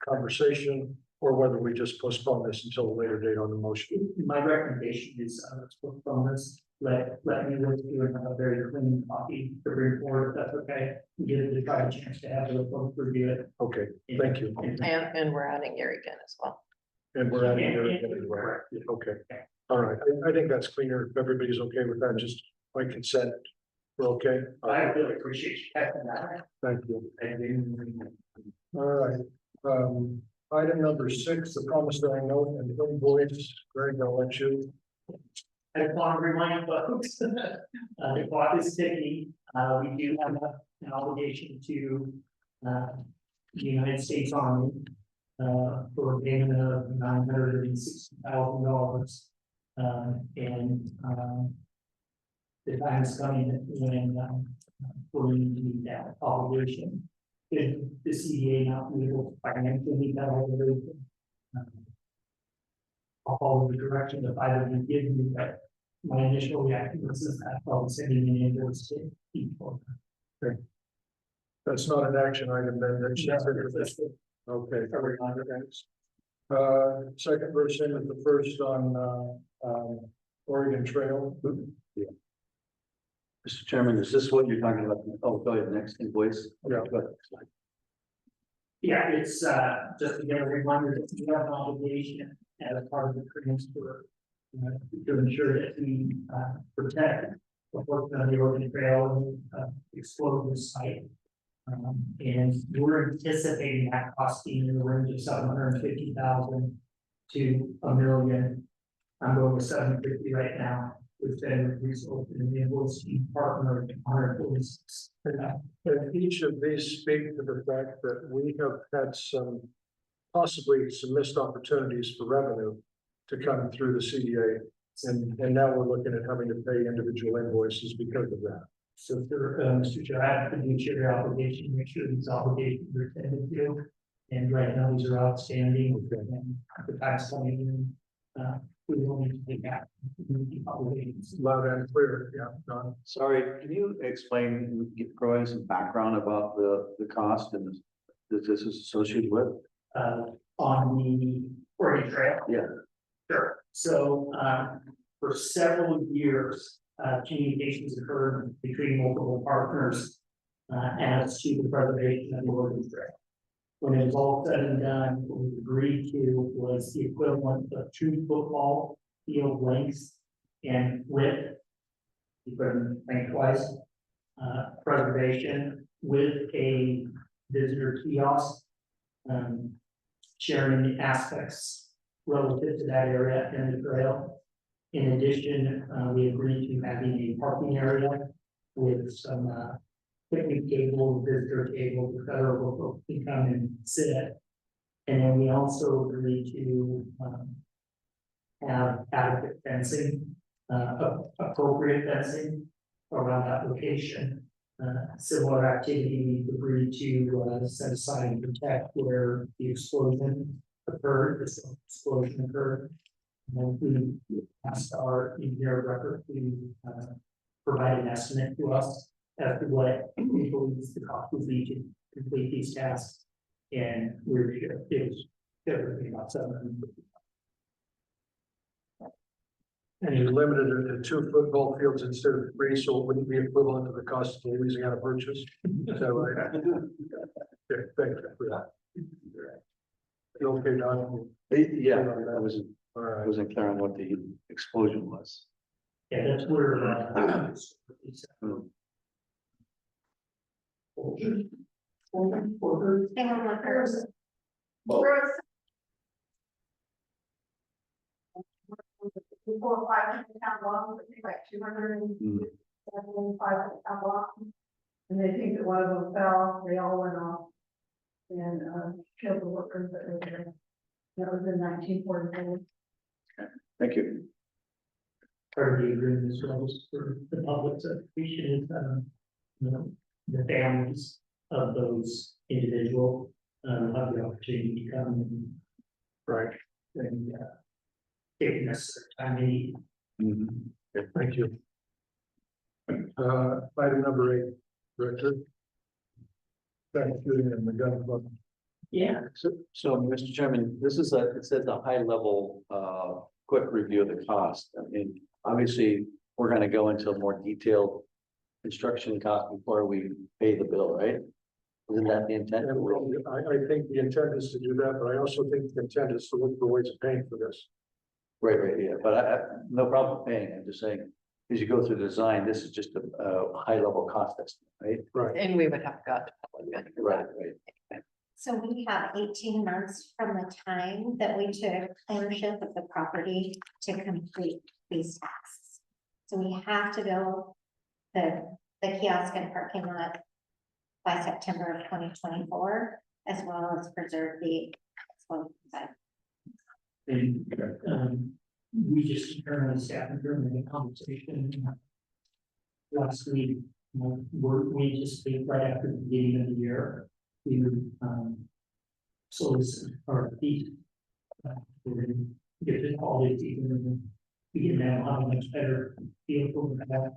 conversation, or whether we just postpone this until a later date on the motion. my recommendation is, let's postpone this, let me work through and have a very clean copy to bring forward, if that's okay. Give it the tribe a chance to have the folks review it. Okay, thank you. And we're adding Gary again as well. And we're adding And- your and- anyway. correct. Okay, all right. I think that's cleaner. If everybody's okay with that, just by consent. We're okay? All I right, really appreciate you having that. thank you. And All right, item number 6, the promissory note and invoice. Greg, I'll let you. I just want to remind folks, the clock is ticking. We do have an obligation to, the United States Army, for a payment of $960,000. The time is coming when, we're going to meet that obligation. If the CDA not be able to financially meet that obligation, I'll follow the direction that I would give you, but my initial reaction was that I was sending an invoice to people. That's not an action item then. That's okay. Thanks. Second version is the first on Oregon Trail. Mr. Chairman, is this what you're talking about? Oh, go ahead, next invoice. Yeah. Go ahead. Yeah, it's just to get a reminder that you have an obligation as part of the transfer to ensure that we protect the portion of the Oregon Trail and explode this site. And we're anticipating that costing in the range of $750,000 to $1 million. I'm going with $750 right now, which then results in the invoice partner of $146. And each of these speak to the fact that we have had possibly some missed opportunities for revenue to come through the CDA. And now we're looking at having to pay individual invoices because of that. So for, Mr. Chair, I have to do your obligation, make sure these obligations are attended to. And right now, these are outstanding, and the tax coming in, we will need to take that. Obligations. Loud and clear, yeah, Don. Sorry, can you explain, provide some background about the cost and that this is associated with? On the Oregon Trail. Yeah. Sure. So, for several years, communications occurred between multiple partners, as to the preservation of the Oregon Trail. When it was all said and done, what we agreed to was the equivalent of 2 football field lengths and width. You couldn't think twice, preservation with a visitor kiosk, sharing the aspects relative to that area and the trail. In addition, we agreed to having a parking area with some picnic table, visitor table, the federal folks can come and sit. And then we also agreed to have adequate fencing, appropriate fencing around that location. Similar activity, we agreed to set aside and protect where the explosion occurred, this explosion occurred. And then we asked our engineer of record to provide an estimate to us as to what we believe the cost would be to complete these tasks. And we're sure it was everything about $750,000. And you limited it to 2 football fields instead of 3, so it wouldn't be equivalent to the cost of the Louisiana purchase. Is that right? Okay, thank you for that. You okay, Don? Yeah, I wasn't, All I right. wasn't clear on what the explosion was. Yeah, that's where, Single workers. Before 500 pound long, I think like 275 pound long. And they think that one of them fell, they all went off. And killed the workers that were there. That was in 1944. Thank you. part of the agreement as well as for the public's appreciation, you know, the families of those individuals, have the opportunity to come and. Right. And, take the necessary time they need. Okay, thank you. Item number 8, Director. Thanksgiving and the gun club. Yeah. So, Mr. Chairman, this is it says a high level, quick review of the cost. I mean, obviously, we're gonna go into a more detailed construction cost before we pay the bill, right? Isn't that the intent? And I think the intent is to do that, but I also think the intent is to look for ways of paying for this. Right, yeah, but I no problem paying, I'm just saying, as you go through the design, this is just a high level cost estimate, right? Right. And we would have got to public bidding for that. Right. So we have 18 months from the time that we took ownership of the property to complete these tasks. So we have to build the kiosk and parking lot by September of 2024, as well as preserve the. And, we just determined staff during the conversation last week, we anticipate right after the beginning of the year, we would, solicit our feet. We're gonna get the quality season and then begin now have a much better feel for that.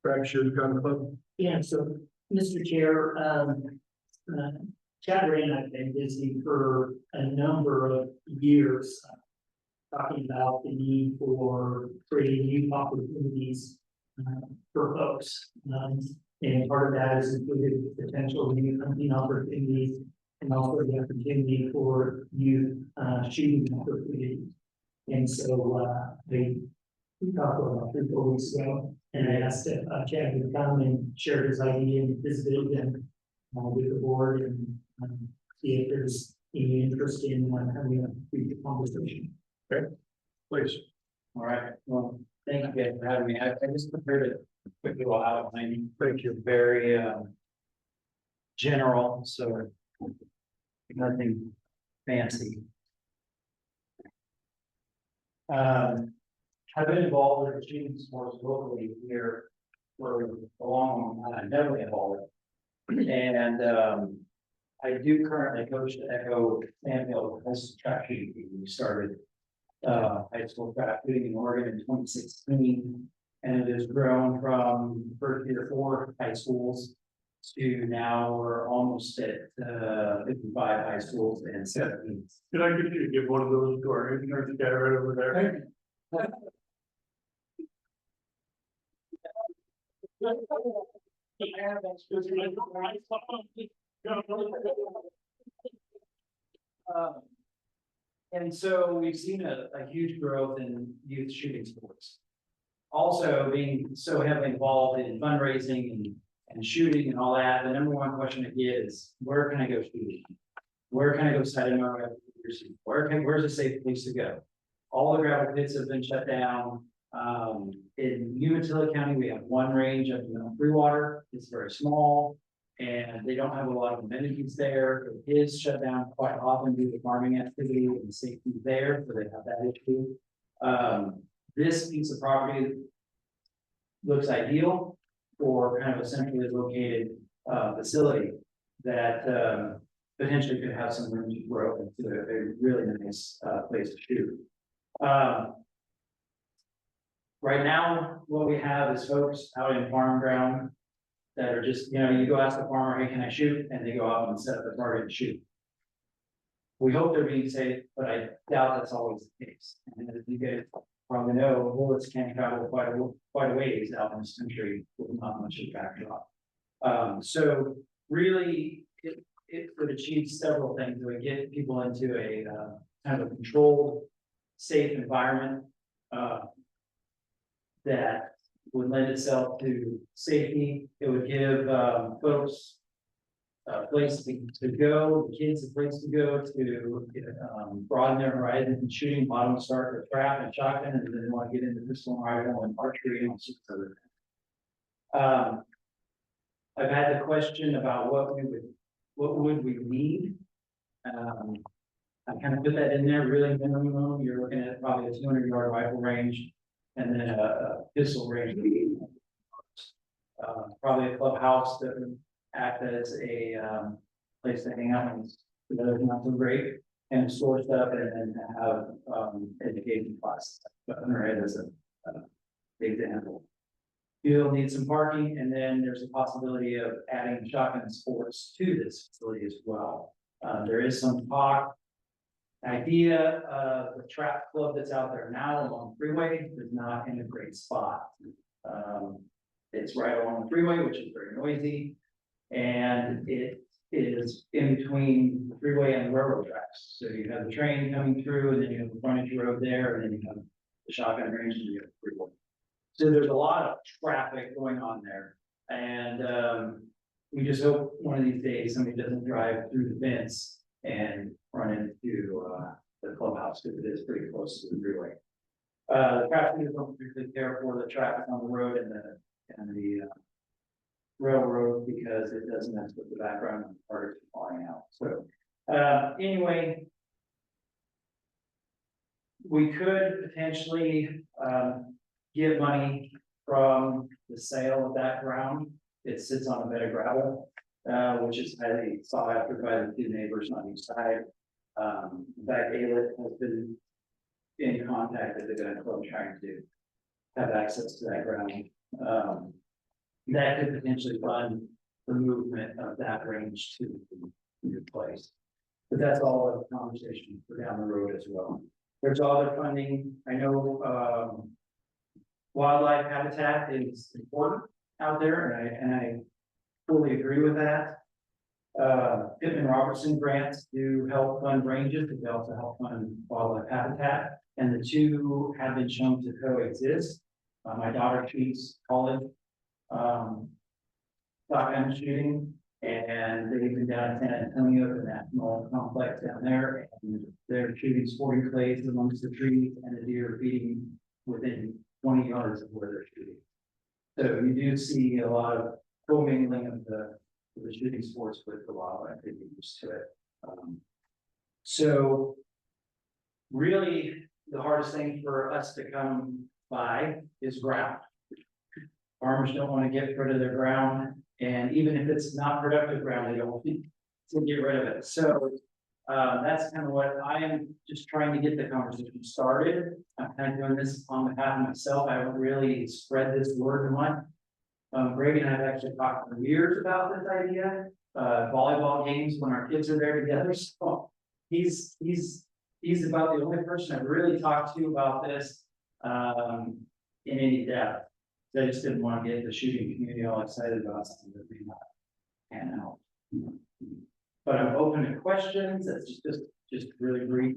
Fractured Gun Club. Yeah, so, Mr. Chair, Chad Ray and I have been busy for a number of years, talking about the need for creating new opportunities, for folks. And part of that has included potential new hunting opportunities and also the opportunity for youth, shooting opportunities. And so, we talked about 3 or 4 weeks ago, and I asked if Chad would come and share his idea and his vision with the board and see if there's any interest in having a future conversation. Okay, please. All right, well, thank you guys for having me. I just prepared a quick little outline. Thank you. Very general, so nothing fancy. I've been involved with shooting sports locally here for a long time, heavily involved. And, I do currently coach the Echo Stanfield High School track shooting team. We started high school track shooting in Oregon in 2016. And it has grown from first year 4 high schools to now we're almost at 55 high schools and 17. Can I get you to give one of those to our intern guy right over there? And so we've seen a huge growth in youth shooting sports. Also being so heavily involved in fundraising and shooting and all that, the number one question I get is, where can I go shooting? Where can I go sighting my rifle? Where's a safe place to go? All the gravel pits have been shut down. In Umatilla County, we have one range up in Freewater. It's very small and they don't have a lot of amenities there. It is shut down quite often due to farming activity and safety there, so they have that issue. This piece of property looks ideal for kind of a centrally located facility that potentially could have some room to grow into a really nice place to shoot. Right now, what we have is folks out in farm ground that are just, you know, you go ask the farmer, hey, can I shoot? And they go out and set up the target and shoot. We hope they're being safe, but I doubt that's always the case. And as you guys probably know, bullets can travel quite a ways out in this country with not much of a backdrop. So really, it would achieve several things. It would get people into a kind of a controlled, safe environment that would lend itself to safety. It would give folks a place to go, kids a place to go to broaden their horizon in shooting. A lot of them start with trap and shotgun, and then they want to get into pistol and rifle and archery and all sorts of other things. I've had the question about what would we need. I kind of put that in there. Really minimum, you're looking at probably a 200-yard rifle range, and then a pistol range. Probably a clubhouse that would act as a place to hang out when the weather's not so great, and store stuff, and then have education classes. But underhead is a big example. You'll need some parking, and then there's a possibility of adding shotgun sports to this facility as well. There is some talk. Idea of the trap club that's out there now along the freeway is not in a great spot. It's right along the freeway, which is very noisy, and it is in between the freeway and the railroad tracks. So you have the train coming through, and then you have the frontage road there, and then you have the shotgun range, and you have the freeway. So there's a lot of traffic going on there, and we just hope one of these days somebody doesn't drive through the fence and run into the clubhouse, because it is pretty close to the freeway. The traffic is don't particularly care for the traffic on the road and the railroad, because it does mess with the background and parts falling out. So anyway, we could potentially get money from the sale of that ground. It sits on a bed of gravel, which is highly sought after by the two neighbors on each side. In fact, ALIT has been in contact with the gun club trying to have access to that ground. That could potentially fund the movement of that range to the new place. But that's all a conversation for down the road as well. There's other funding. I know wildlife habitat is important out there, and I fully agree with that. Pittman Robertson grants do help fund ranges, but they also help fund wildlife habitat, and the two have been shown to coexist. My daughter shoots college shotgun shooting, and they've been down in San Antonio, the national complex down there, and they're shooting sporting clays amongst the trees, and the deer are feeding within 20 yards of where they're shooting. So you do see a lot of commingling of the shooting sports with the wildlife that you used to it. So really, the hardest thing for us to come by is ground. Farmers don't want to get rid of their ground, and even if it's not productive ground, they don't want to get rid of it. So that's kind of what I am just trying to get the conversation started. I'm kind of doing this on behalf of myself. I haven't really spread this word much. Greg and I have actually talked for years about this idea, volleyball games when our kids are there together. So he's about the only person I've really talked to about this in any depth. I just didn't want to get the shooting community all excited about something that may not pan out. But I'm open to questions. That's just really brief.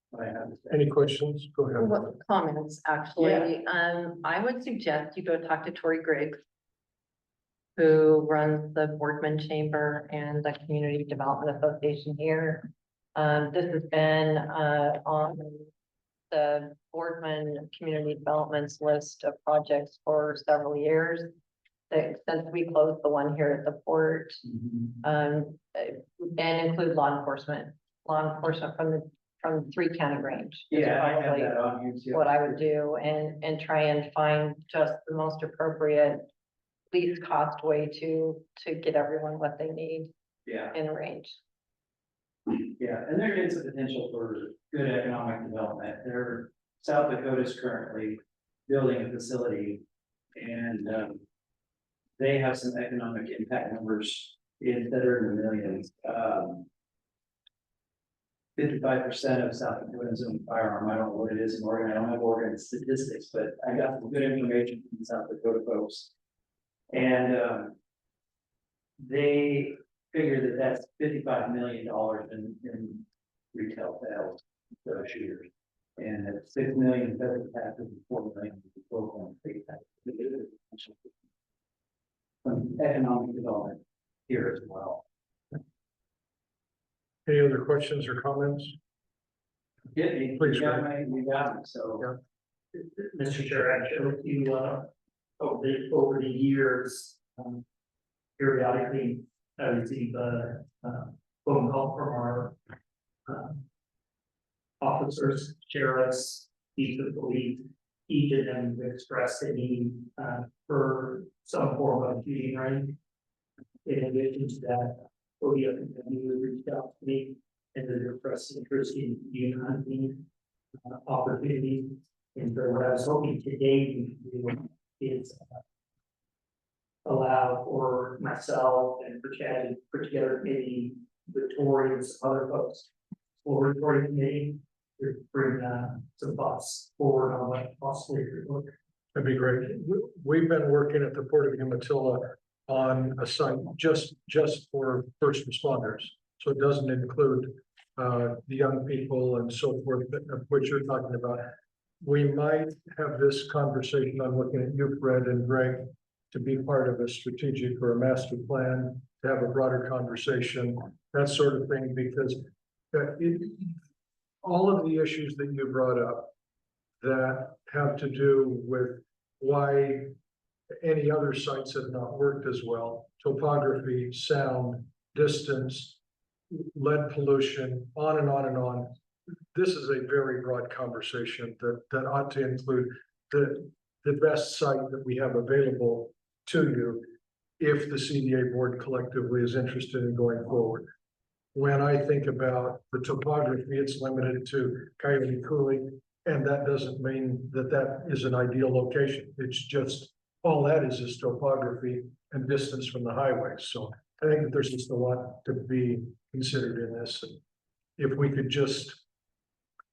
What I have to say. Any questions? Go ahead. What comments, actually? I would suggest you go talk to Tori Griggs, who runs the Boardman Chamber and the Community Development Association here. This has been on the Boardman Community Development's list of projects for several years. Since we closed the one here at the port, and include law enforcement from 3 County Range. is Yeah, I have probably that on YouTube. What I would do and try and find just the most appropriate, least cost way to get everyone what they need Yeah, in range. yeah, and there is a potential for good economic development. South Dakota is currently building a facility, and they have some economic impact numbers that are in the millions. 55% of South Dakotans own firearm. I don't know what it is in Oregon. I don't have Oregon statistics, but I got some good information from the South Dakota folks. And they figure that that's $55 million in retail sales for those shooters. And it's 6 million federal taxes and 4 million local and state taxes. Some economic development here as well. Any other questions or comments? Yeah, Please, you got me, so. Mr. Chair, actually, you, over the years, periodically, I receive a, phone call from our, officers, sheriffs, chiefs of police. Each of them expressed a need, for some form of shooting range. In addition to that, ODF and reached out to me and they expressed interest in youth hunting opportunity. And so what I was hoping today we could do is allow for myself and for Chad to put together maybe the Tory and some other folks for recording committee to bring some thoughts forward on what possibly could look. That'd be great. We've been working at the Port of Umatilla on a site just for first responders. So it doesn't include the young people and so forth, of which you're talking about. We might have this conversation. I'm looking at you, Fred and Greg, to be part of a strategic or a master plan, to have a broader conversation, that sort of thing, because all of the issues that you brought up that have to do with why any other sites have not worked as well, topography, sound, distance, lead pollution, on and on and on. This is a very broad conversation that ought to include the best site that we have available to you if the CDA board collectively is interested in going forward. When I think about the topography, it's limited to Coyote Coulee, and that doesn't mean that that is an ideal location. It's just, all that is topography and distance from the highways. So I think that there's just a lot to be considered in this. And if we could just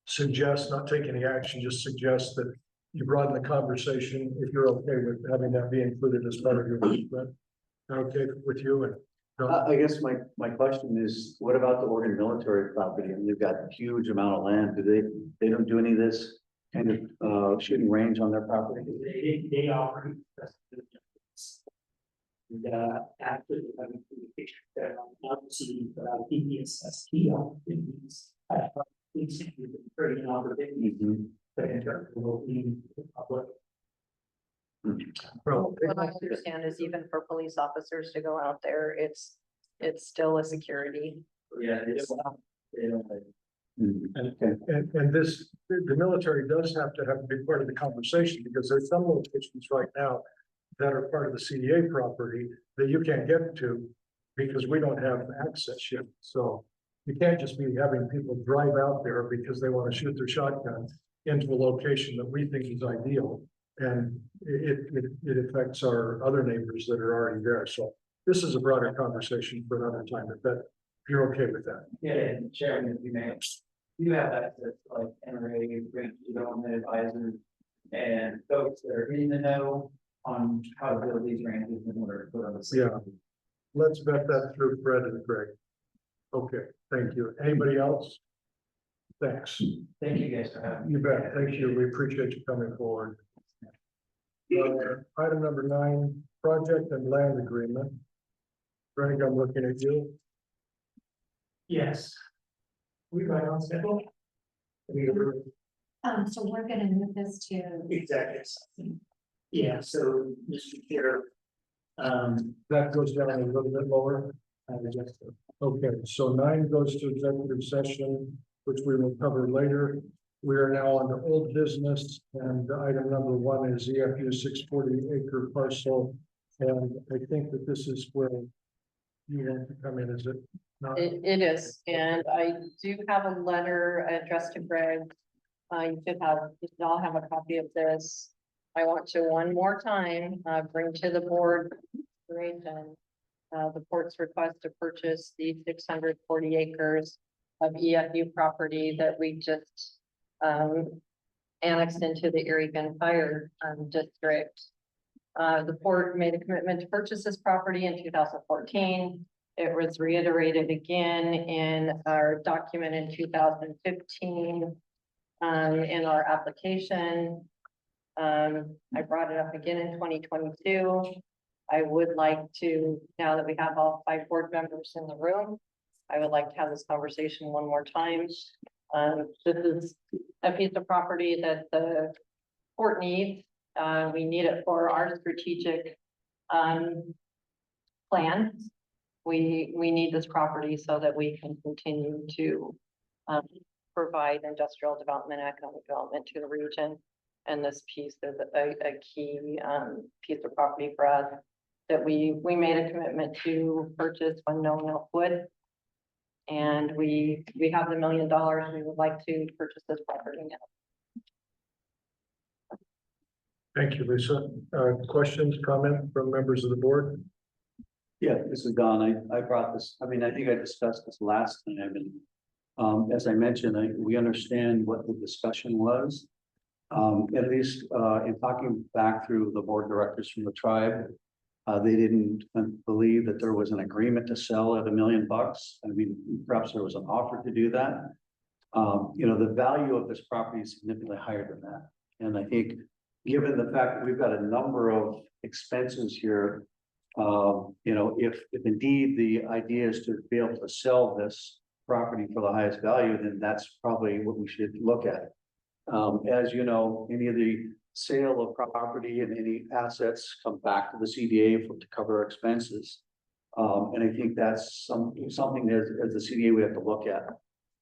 suggest, not take any action, just suggest that you broaden the conversation, if you're okay with having that be included as part of your plan. Okay with you? And I guess my question is, what about the Oregon military property? And they've got a huge amount of land. Do they don't do any of this kind of shooting range on their property? They operate. And after the communication that obviously PPSST opportunities, it's very an opportunity to interact with the public. well, What I understand is even for police officers to go out there, it's still a security. Yeah, They don't like. And this, the military does have to be part of the conversation, because there's some locations right now that are part of the CDA property that you can't get to because we don't have access yet. So you can't just be having people drive out there because they want to shoot their shotgun into a location that we think is ideal. And it affects our other neighbors that are already there. So this is a broader conversation for another time, if you're okay with that. Yeah, and Chairman, if you may, you have access to like NRA, range development advisors, and folks that are in the know on how to build these ranges in order to put on the. Yeah. Let's vet that through Fred and Greg. Okay, thank you. Anybody else? Thanks. Thank you guys for having me. You bet. Thank you. We appreciate you coming forward. Item number 9, project and land agreement. Greg, I'm looking at you. Yes. We right on schedule? So we're gonna move this to, Executive session. Yeah, so, Mr. Chair. That goes down a little bit lower. Okay, so 9 goes to executive session, which we will cover later. We are now on the old business, and item number 1 is EFU 640-acre parcel. And I think that this is where you want to come in, is it not? It is, and I do have a letter addressed to Greg. You should all have a copy of this. I want to one more time, bring to the board, the port's request to purchase the 640 acres of EFU property that we just, annexed into the Erie Gun Fire, district. The port made a commitment to purchase this property in 2014. It was reiterated again in our document in 2015, in our application. I brought it up again in 2022. I would like to, now that we have all 5 board members in the room, I would like to have this conversation one more time. This is a piece of property that the port needs. We need it for our strategic plan. We need this property so that we can continue to provide industrial development, economic development to the region. And this piece is a key piece of property for us that we made a commitment to purchase when no one else would. And we have the $1 million. We would like to purchase this property now. Thank you, Lisa. Questions, comment from members of the board? Yeah, this is Don. I brought this, I mean, I think I discussed this last time, and as I mentioned, we understand what the discussion was. At least in talking back through the board directors from the tribe, they didn't believe that there was an agreement to sell at $1 million. I mean, perhaps there was an offer to do that. You know, the value of this property is significantly higher than that. And I think, given the fact that we've got a number of expenses here, you know, if indeed the idea is to be able to sell this property for the highest value, then that's probably what we should look at. As you know, any of the sale of property and any assets come back to the CDA to cover expenses. And I think that's something as the CDA we have to look at.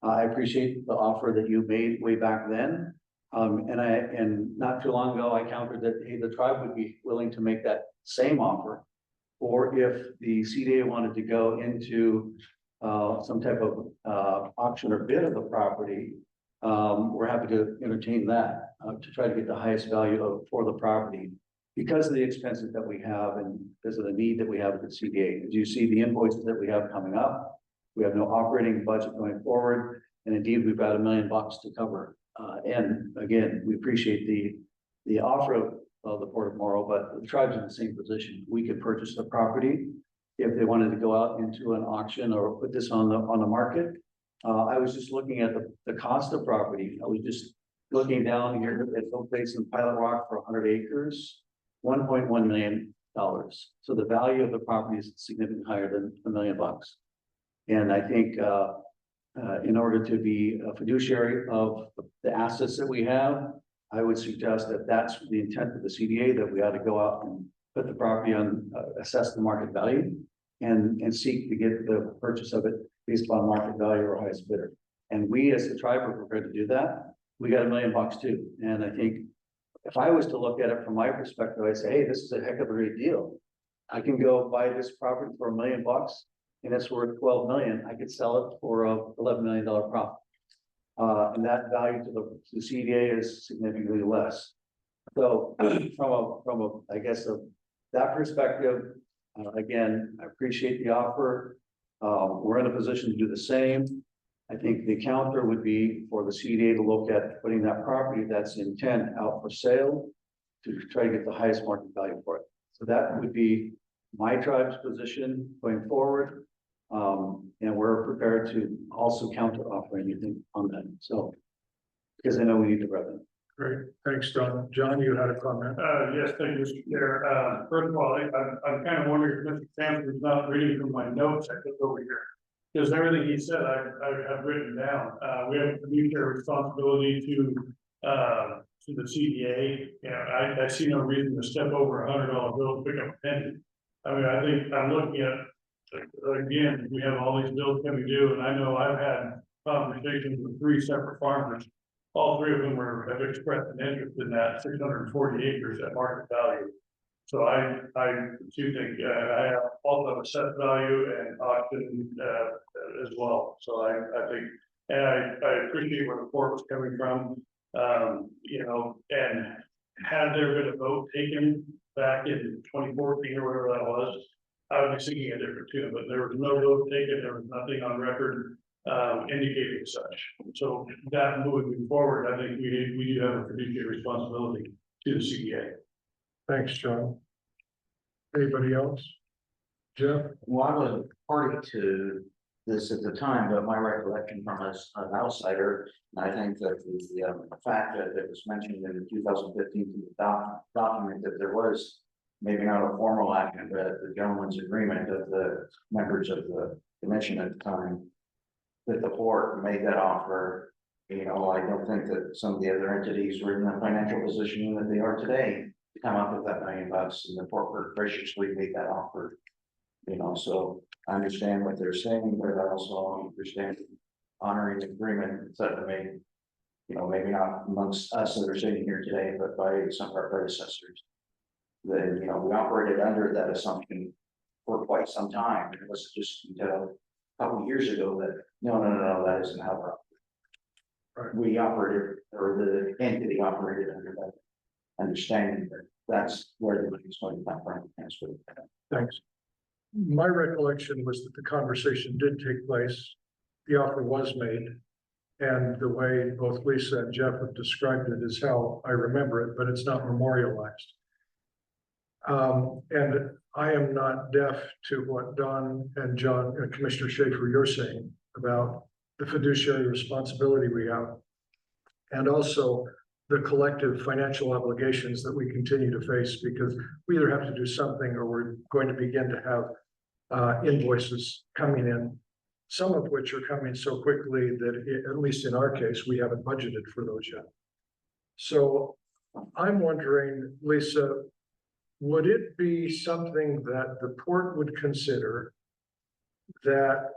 I appreciate the offer that you made way back then. And not too long ago, I countered that, hey, the tribe would be willing to make that same offer. Or if the CDA wanted to go into some type of auction or bid of the property, we're happy to entertain that to try to get the highest value for the property because of the expenses that we have and because of the need that we have with the CDA. As you see the invoices that we have coming up, we have no operating budget going forward, and indeed we've got $1 million to cover. And again, we appreciate the offer of the Port of Morrow, but the tribe's in the same position. We could purchase the property if they wanted to go out into an auction or put this on the market. I was just looking at the cost of property. I was just looking down here at some place in Pilot Rock for 100 acres, $1.1 million. So the value of the property is significantly higher than $1 million. And I think in order to be a fiduciary of the assets that we have, I would suggest that that's the intent of the CDA, that we ought to go out and put the property on, assess the market value and seek to get the purchase of it based upon market value or highest bidder. And we as the tribe are prepared to do that, we got $1 million too. And I think if I was to look at it from my perspective, I'd say, hey, this is a heck of a great deal. I can go buy this property for $1 million and it's worth 12 million. I could sell it for a $11 million profit. And that value to the CDA is significantly less. So from a, I guess, that perspective, again, I appreciate the offer. We're in a position to do the same. I think the counter would be for the CDA to look at putting that property that's intent out for sale to try to get the highest market value for it. So that would be my tribe's position going forward. And we're prepared to also counter offer anything on that. So, because I know we need the revenue. Great, thanks, Don. John, you had a comment? Yes, thank you, Mr. Chair. First of all, I'm kind of wondering if Mr. Sanford's not reading from my notes I took over here. Because everything he said, I've written down. We have a fiduciary responsibility to the CDA. You know, I see no reason to step over $100 bill to pick up a penny. I mean, I think I'm looking at, again, we have all these bills coming due, and I know I've had conversations with 3 separate farmers. All 3 of them have expressed an interest in that 640 acres at market value. So I do think I also have assessed value and auction as well. So I think, and I appreciate where the court was coming from. You know, and had there been a vote taken back in 2014 or whatever that was, I would be seeking a different tune, but there was no vote taken. There was nothing on record indicating such. So that moving forward, I think we do have a fiduciary responsibility to the CDA. Thanks, John. Anybody else? Jeff? Well, I wasn't party to this at the time, but my recollection from as an outsider, I think that the fact that it was mentioned in the 2015 document that there was maybe not a formal action, but the gentleman's agreement of the members of the commission at the time, that the port made that offer. You know, I don't think that some of the other entities were in the financial position that they are today to come up with that $1 million, and the port graciously made that offer. You know, so I understand what they're saying, but I also understand honoring the agreement that made, you know, maybe not amongst us that are sitting here today, but by some of our predecessors. That, you know, we operated under that assumption for quite some time. It was just until a couple of years ago that no, that isn't how we're operating. Right. We operated, or the entity operated under that understanding that that's where the money's going to come from. Thanks. My recollection was that the conversation did take place. The offer was made. And the way both Lisa and Jeff have described it is how I remember it, but it's not memorialized. And I am not deaf to what Don and John and Commissioner Schaefer, you're saying about the fiduciary responsibility we have. And also the collective financial obligations that we continue to face, because we either have to do something or we're going to begin to have invoices coming in, some of which are coming so quickly that at least in our case, we haven't budgeted for those yet. So I'm wondering, Lisa, would it be something that the port would consider that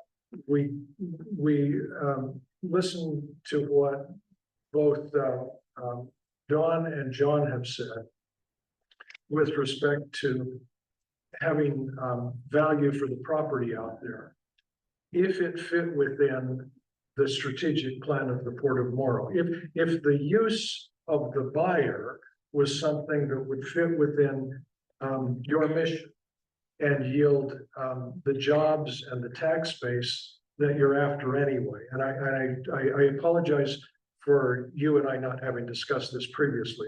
we listen to what both Don and John have said with respect to having value for the property out there, if it fit within the strategic plan of the Port of Morrow, if the use of the buyer was something that would fit within your mission and yield the jobs and the tax base that you're after anyway. And I apologize for you and I not having discussed this previously,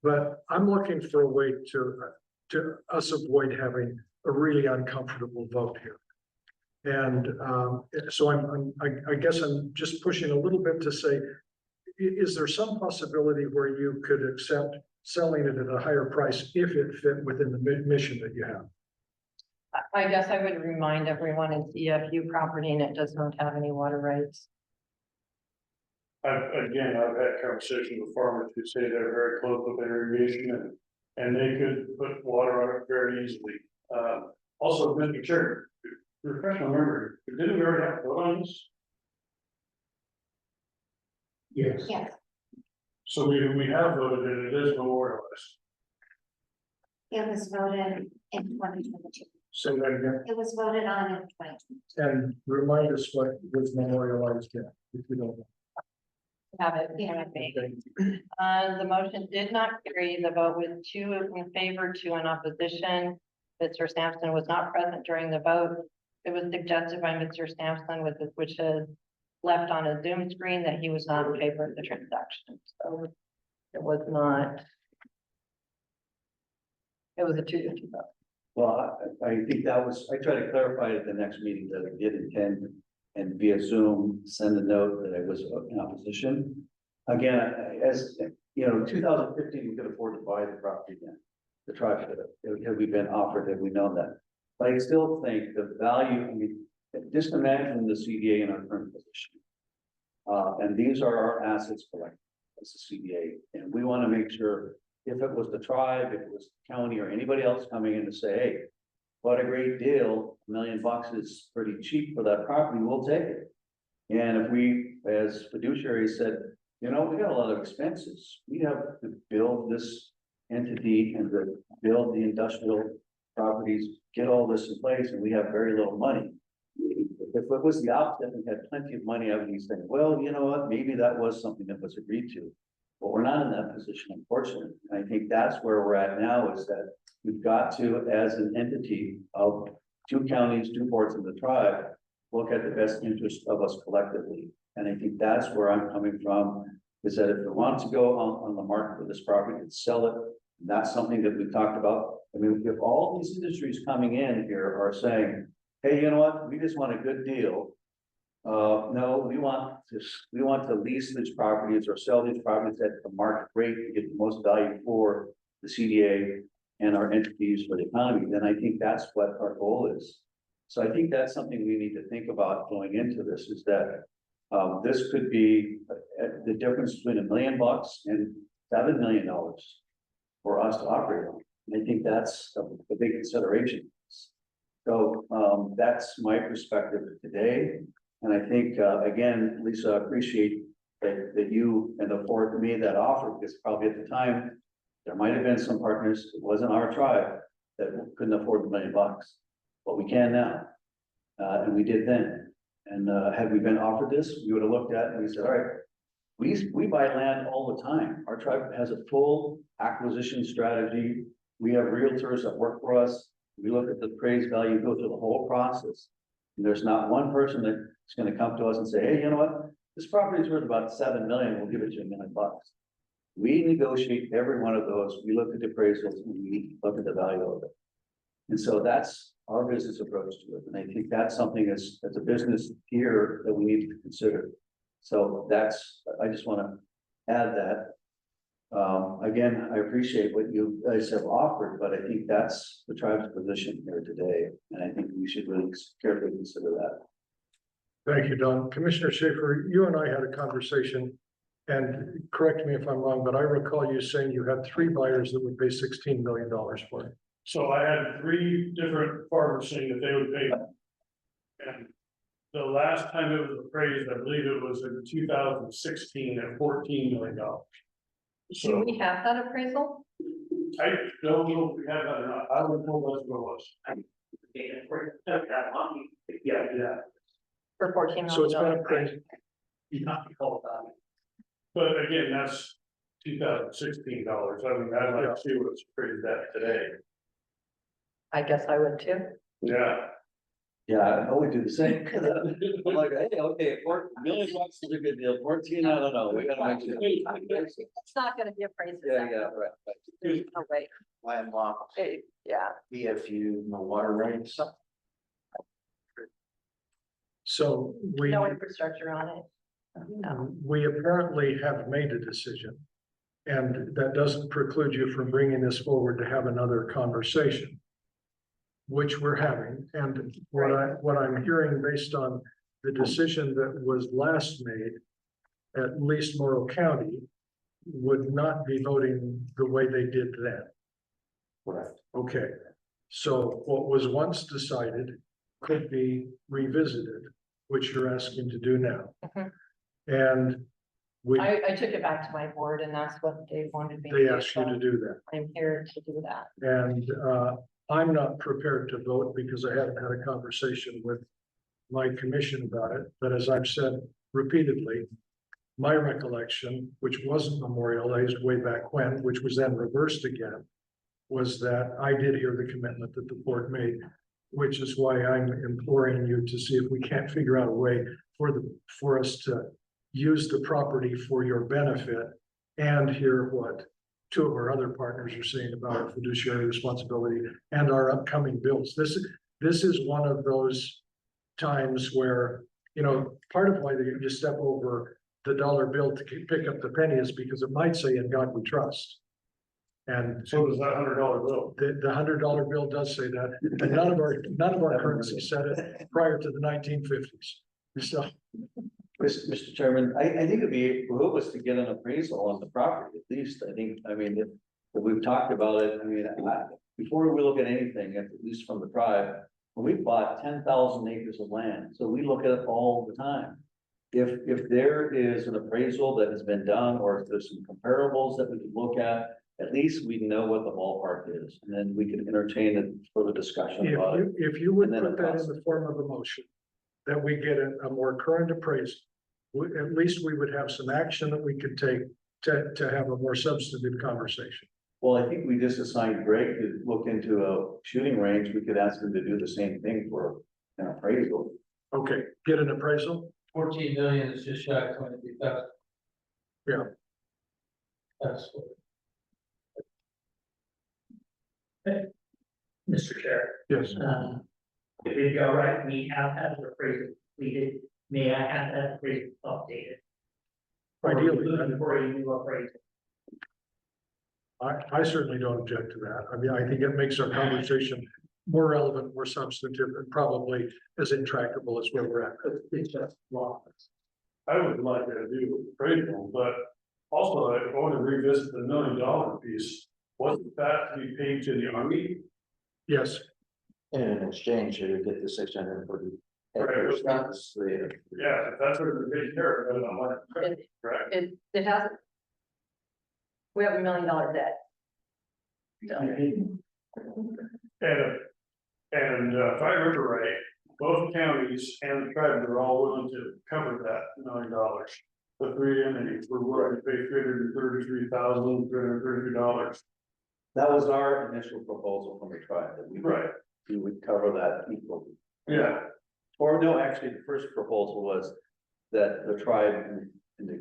but I'm looking for a way to us avoid having a really uncomfortable vote here. And so I guess I'm just pushing a little bit to say, is there some possibility where you could accept selling it at a higher price if it fit within the mission that you have? I guess I would remind everyone it's EFU property and it does not have any water rights. I've had conversations with farmers who say they're very close with irrigation and they could put water on it very easily. Also, Mr. Chair, refresh my memory, didn't we already have a vote on this? Yes. Yes, So we have voted and it is memorialized. it was voted in 2022. Say that again, It was voted on in 2022. and remind us what was memorialized in, if you don't. Have it. Yeah. The motion did not carry. The vote was 2 in favor, 2 in opposition. Mr. Sampson was not present during the vote. It was suggested by Mr. Sampson, which is left on a Zoom screen, that he was not in favor of the transaction. So it was not. It was a 2-2 vote. Well, I think that was, I tried to clarify at the next meeting that I did intend and via Zoom, send a note that I was in opposition. Again, as, you know, 2015, we could afford to buy the property again. The tribe should have, had we been offered, had we known that. But I still think the value, I mean, just imagine the CDA in our current position. And these are our assets collected as a CDA, and we want to make sure if it was the tribe, if it was the county or anybody else coming in to say, hey, what a great deal, $1 million is pretty cheap for that property, we'll take it. And if we, as fiduciaries said, you know, we got a lot of expenses, we have to build this entity and to build the industrial properties, get all this in place, and we have very little money. If it was the opposite, we had plenty of money out of these things, well, you know what, maybe that was something that was agreed to. But we're not in that position, unfortunately. And I think that's where we're at now, is that we've got to, as an entity of 2 counties, 2 boards of the tribe, look at the best interest of us collectively. And I think that's where I'm coming from, is that if we want to go on the market for this property and sell it, that's something that we've talked about. I mean, if all these industries coming in here are saying, hey, you know what, we just want a good deal. No, we want to lease these properties or sell these properties at the market rate to get the most value for the CDA and our entities for the economy, then I think that's what our goal is. So I think that's something we need to think about going into this, is that this could be the difference between $1 million and $7 million for us to operate on. And I think that's a big consideration. So that's my perspective today. And I think, again, Lisa, I appreciate that you and the board made that offer, because probably at the time, there might have been some partners, it wasn't our tribe, that couldn't afford $1 million, but we can now. And we did then. And had we been offered this, we would have looked at it and we said, all right, we buy land all the time. Our tribe has a full acquisition strategy. We have realtors that work for us. We look at the appraised value, go through the whole process. And there's not one person that's going to come to us and say, hey, you know what? This property is worth about $7 million. We'll give it you $1 million. We negotiate every one of those. We look at the appraisals and we look at the value of it. And so that's our business approach to it. And I think that's something as a business here that we need to consider. So that's, I just want to add that. Again, I appreciate what you guys have offered, but I think that's the tribe's position here today. And I think we should really carefully consider that. Thank you, Don. Commissioner Schaefer, you and I had a conversation, and correct me if I'm wrong, but I recall you saying you had 3 buyers that would pay $16 million for it. So I had 3 different farmers saying that they would pay. And the last time it was appraised, I believe it was in 2016 at $14 million. Do So we have that appraisal? I don't know if we have that or not. I would know what it was. Yeah. For $14 So it's been million. appraised. But again, that's 2016 dollars. I mean, I'd like to see what it's appraised at today. I guess I would too. Yeah. Yeah, I know we do the same. I'm like, hey, okay, $4 million is a good deal. 14, I don't know. We gotta make sure. It's not gonna be appraised. Yeah, right. There's no way. Landlocked, Yeah. BFU, no water rights. So we. No infrastructure on it. No. We apparently have made a decision. And that doesn't preclude you from bringing this forward to have another conversation, which we're having. And what I'm hearing based on the decision that was last made, at least Morrow County would not be voting the way they did then. Correct. Okay, so what was once decided could be revisited, which you're asking to do now. Mhm. And We, I took it back to my board and that's what they wanted me to they do. asked you to so do that. I'm here to do that. And I'm not prepared to vote because I haven't had a conversation with my commission about it. But as I've said repeatedly, my recollection, which wasn't memorialized way back when, which was then reversed again, was that I did hear the commitment that the board made, which is why I'm imploring you to see if we can't figure out a way for us to use the property for your benefit and hear what two of our other partners are saying about our fiduciary responsibility and our upcoming bills. This is one of those times where, you know, part of why you just step over the dollar bill to pick up the penny is because it might say "In God We Trust." And So does that $100 bill. the $100 bill does say that, and none of our currency said it prior to the 1950s. So, Mr. Chairman, I think it'd be behoove us to get an appraisal on the property, at least, I mean, if we've talked about it, before we look at anything, at least from the tribe, we bought 10,000 acres of land, so we look at it all the time. If there is an appraisal that has been done, or if there's some comparables that we can look at least we know what the ballpark is, and then we can entertain a further discussion about it. if you would And then put that in across. the form of a motion, that we get a more current appraisal, at least we would have some action that we could take to have a more substantive conversation. Well, I think we just assigned Greg to look into a shooting range. We could ask him to do the same thing for an appraisal. Okay, get an appraisal? 14 million is just shy of 23,000. Yeah. That's what. Mr. Chair, Yes. if it'd be all right, we have had the appraisal completed, may I have that appraisal updated? Ideally, Looking for a new appraisal. I certainly don't object to that. I mean, I think it makes our conversation more relevant, more substantive, and probably as intractable as where we're at. It's just law. I would like to do appraisal, but also I want to revisit the $1 million piece. Wasn't that to be paid to the Army? Yes, And in exchange, you get the 640 Right. acres, that's the. Yeah, if that's what we're taking care of, then I'm like, correct? It hasn't. We have $1 million debt. So, And if I remember right, both counties and the tribe are all willing to cover that $1 million. The three entities were willing to pay $333,333. That was our initial proposal from the tribe, that we would cover that equally. Yeah, Or no, actually, the first proposal was that the tribe and the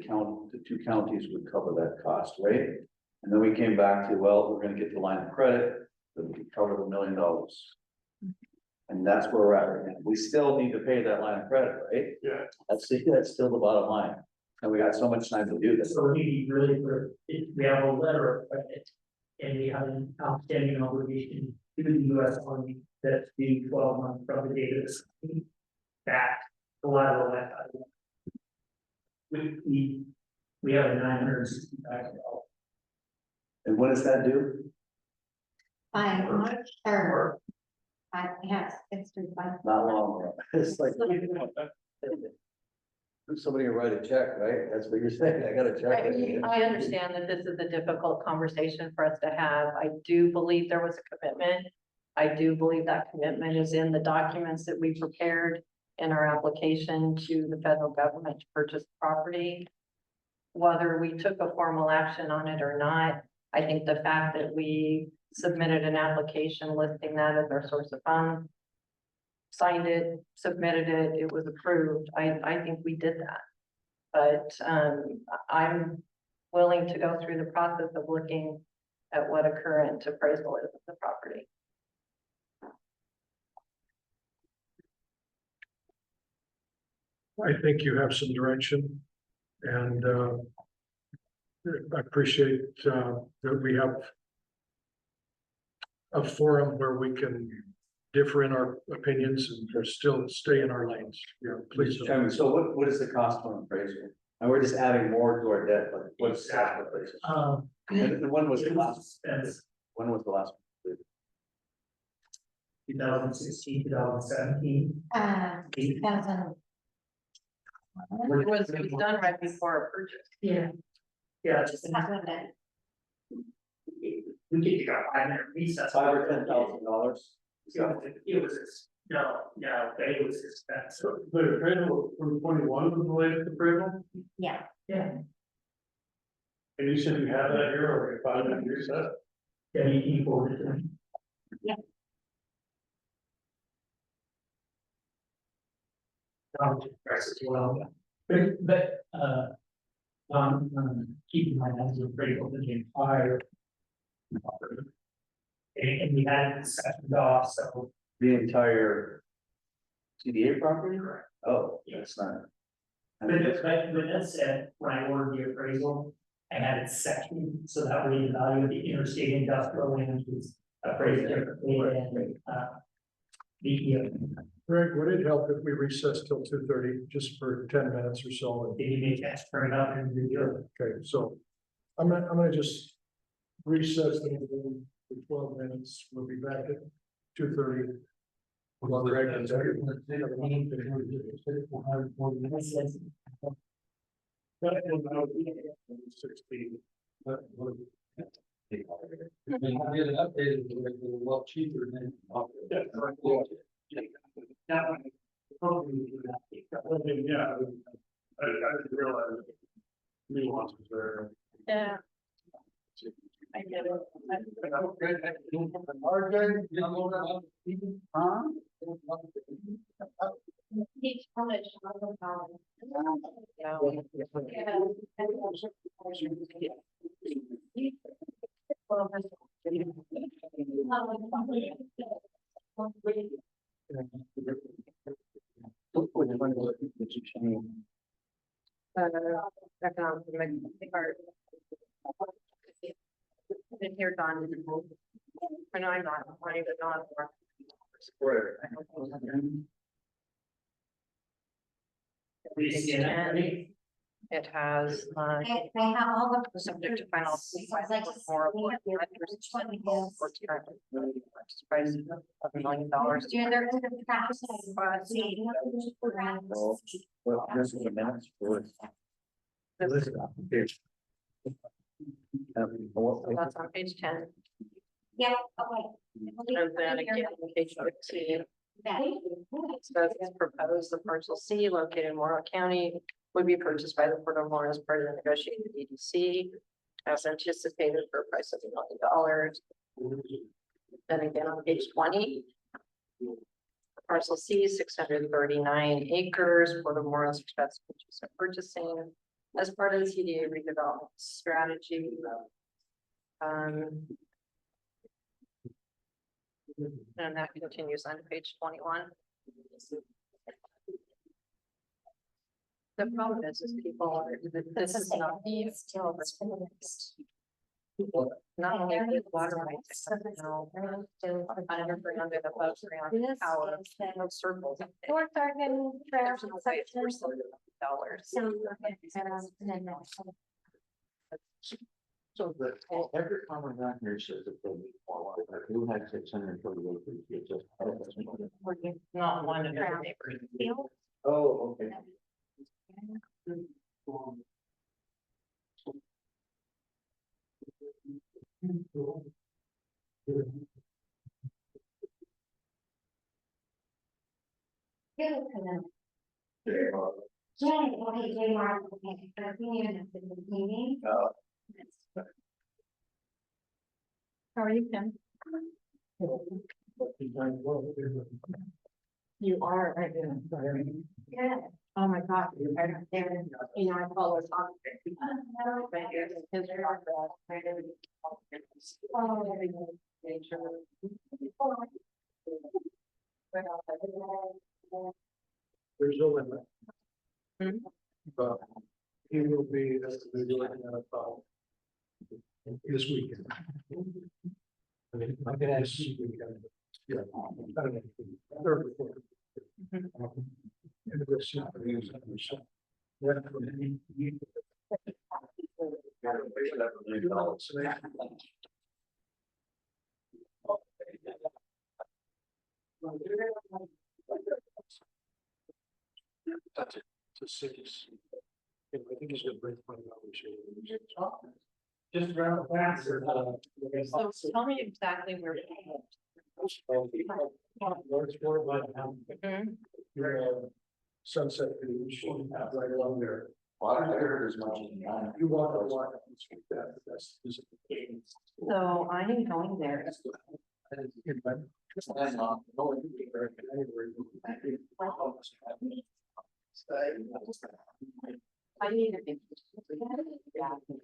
two counties would cover that cost, right? And then we came back to, well, we're gonna get the line of credit, that we could cover the $1 million. And that's where we're at right now. We still need to pay that line of credit, right? yeah. That's still the bottom line. And we got so much time to do this. So we really, we have a letter of credit, and we have an outstanding obligation to the US Army that's due 12 months from the date of this. That collateral that. We have a $960,000. And when does that due? By March 3rd. Yes, it's due by. Not long. It's like. Somebody will write a check, right? That's what you're saying. I got a check. I understand that this is a difficult conversation for us to have. I do believe there was a commitment. I do believe that commitment is in the documents that we prepared in our application to the federal government to purchase property. Whether we took a formal action on it or not, I think the fact that we submitted an application listing that as our source of funds, signed it, submitted it, it was approved. I think we did that. But I'm willing to go through the process of looking at what a current appraisal is of the property. I think you have some direction, and I appreciate that we have a forum where we can differ in our opinions and still stay in our lanes. Yeah, please. Mr. Chairman, so what is the cost for an appraisal? And we're just adding more to our debt, but what's the cost of appraisal? And when was the last? When was the last? 2016, 2017. 2000. It was done right before a purchase. Yeah. Yeah, just. That's what that- We could take a 5 minute recess. $5,000 or $10,000. It was expensive. So the appraisal from 21 was the latest appraisal, Yeah, Yeah. and you said you had that here, or if I didn't use that. Yeah, you forwarded to me. Yeah. Price as well. Keep in mind, as a appraisal, the entire. And we had it sectioned off, so. The entire CDA property? Correct. Oh, Yeah. that's not. But that said, when I ordered the appraisal, I had it sectioned, so that way the value of the interstate industrial land was appraised differently and, the, Greg, would it help if we recess till 2:30, just for 10 minutes or so? the image has turned up and revealed. Okay, so I'm gonna just recess the meeting for 12 minutes. We'll be back at 2:30. While Greg is there. Get an updated, it's a lot cheaper than. That one. Probably do that. Yeah, I didn't realize nuances there. Yeah. I get it. each college. Economic development part. Been here, Don. I know I'm not, money, but not. We see it already. It has, I have all the. subject to final. Sounds like just- More. Which one it is? Price of $1 million. Yeah, there is a process. Well, this is a minutes for. So that's on page 10. Yeah, okay. And then again, page 15. So it's proposed the parcel C located in Morrow County would be purchased by the Port of Morrow as part of the negotiated EDC. As anticipated for a price of $1 million. Then again on page 20. Parcel C, 639 acres, Port of Morrow's expects purchasing as part of the CDA redevelopment strategy. And that continues on page 21. The problem is people are, this is not the still not only the water rights, no, under the above ground power, no circles. North Oregon Trail There's no way for $dollars. So the, every farmer around here says that they need more water, who had 630 acres, it's just. Not one of their neighbors. Oh, okay. How are you, Kim? You are, I didn't. Yeah. Oh my God, I don't, there, you know, I follow Tom. There's no limit. Hmm. But he will be, this weekend. I mean, I can ask this weekend. Yeah. I don't know. Third or fourth. And we'll see if we use it. So, yeah, for me. to 6. And I think he's gonna bring $5 here. Just around the back, So tell me exactly where. North Florida, Sunset Beach, right along there. Well, I heard as much as You walk a lot. That's. So I am going there. I need a big. Yeah. So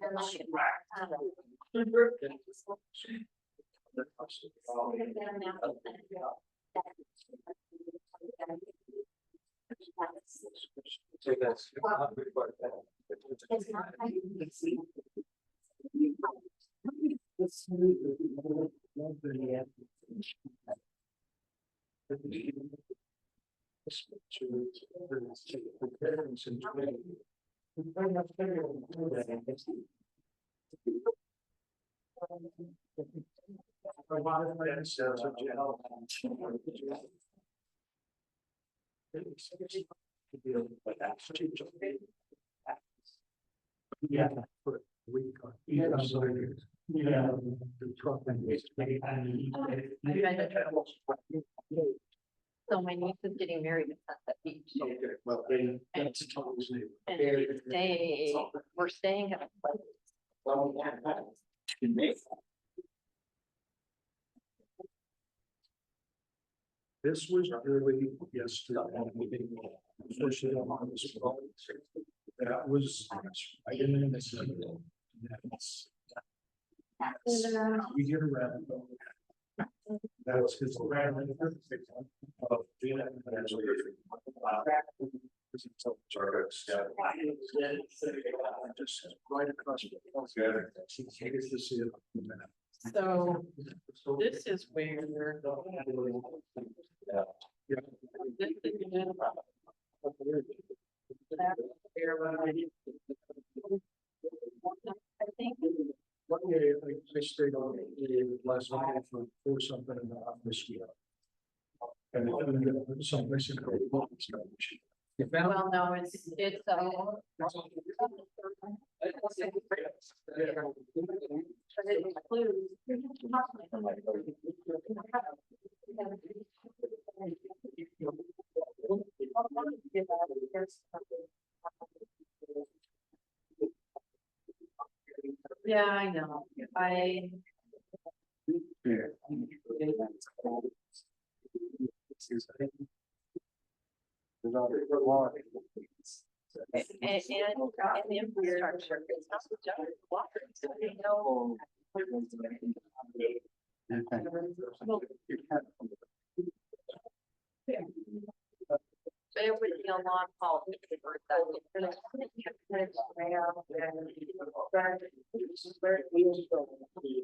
that's. Yeah. Yeah. Yeah. The truck and it's. So my niece is getting married at Sunset Beach. Well, that's Tom's name. And we're staying at a place. This was early yesterday. Unfortunately, I'm on this phone. That was, I didn't miss it. That's. We get around. That was his. Just right across. Here's to see it. So this is where. Yeah. This is I think. One day, I stayed on the last night for something in the office here. And I'm gonna get someplace in. Well, no, it's. But it includes. Yeah, I know, and the infrastructure, it's not just water, so they know. It would be a long haul.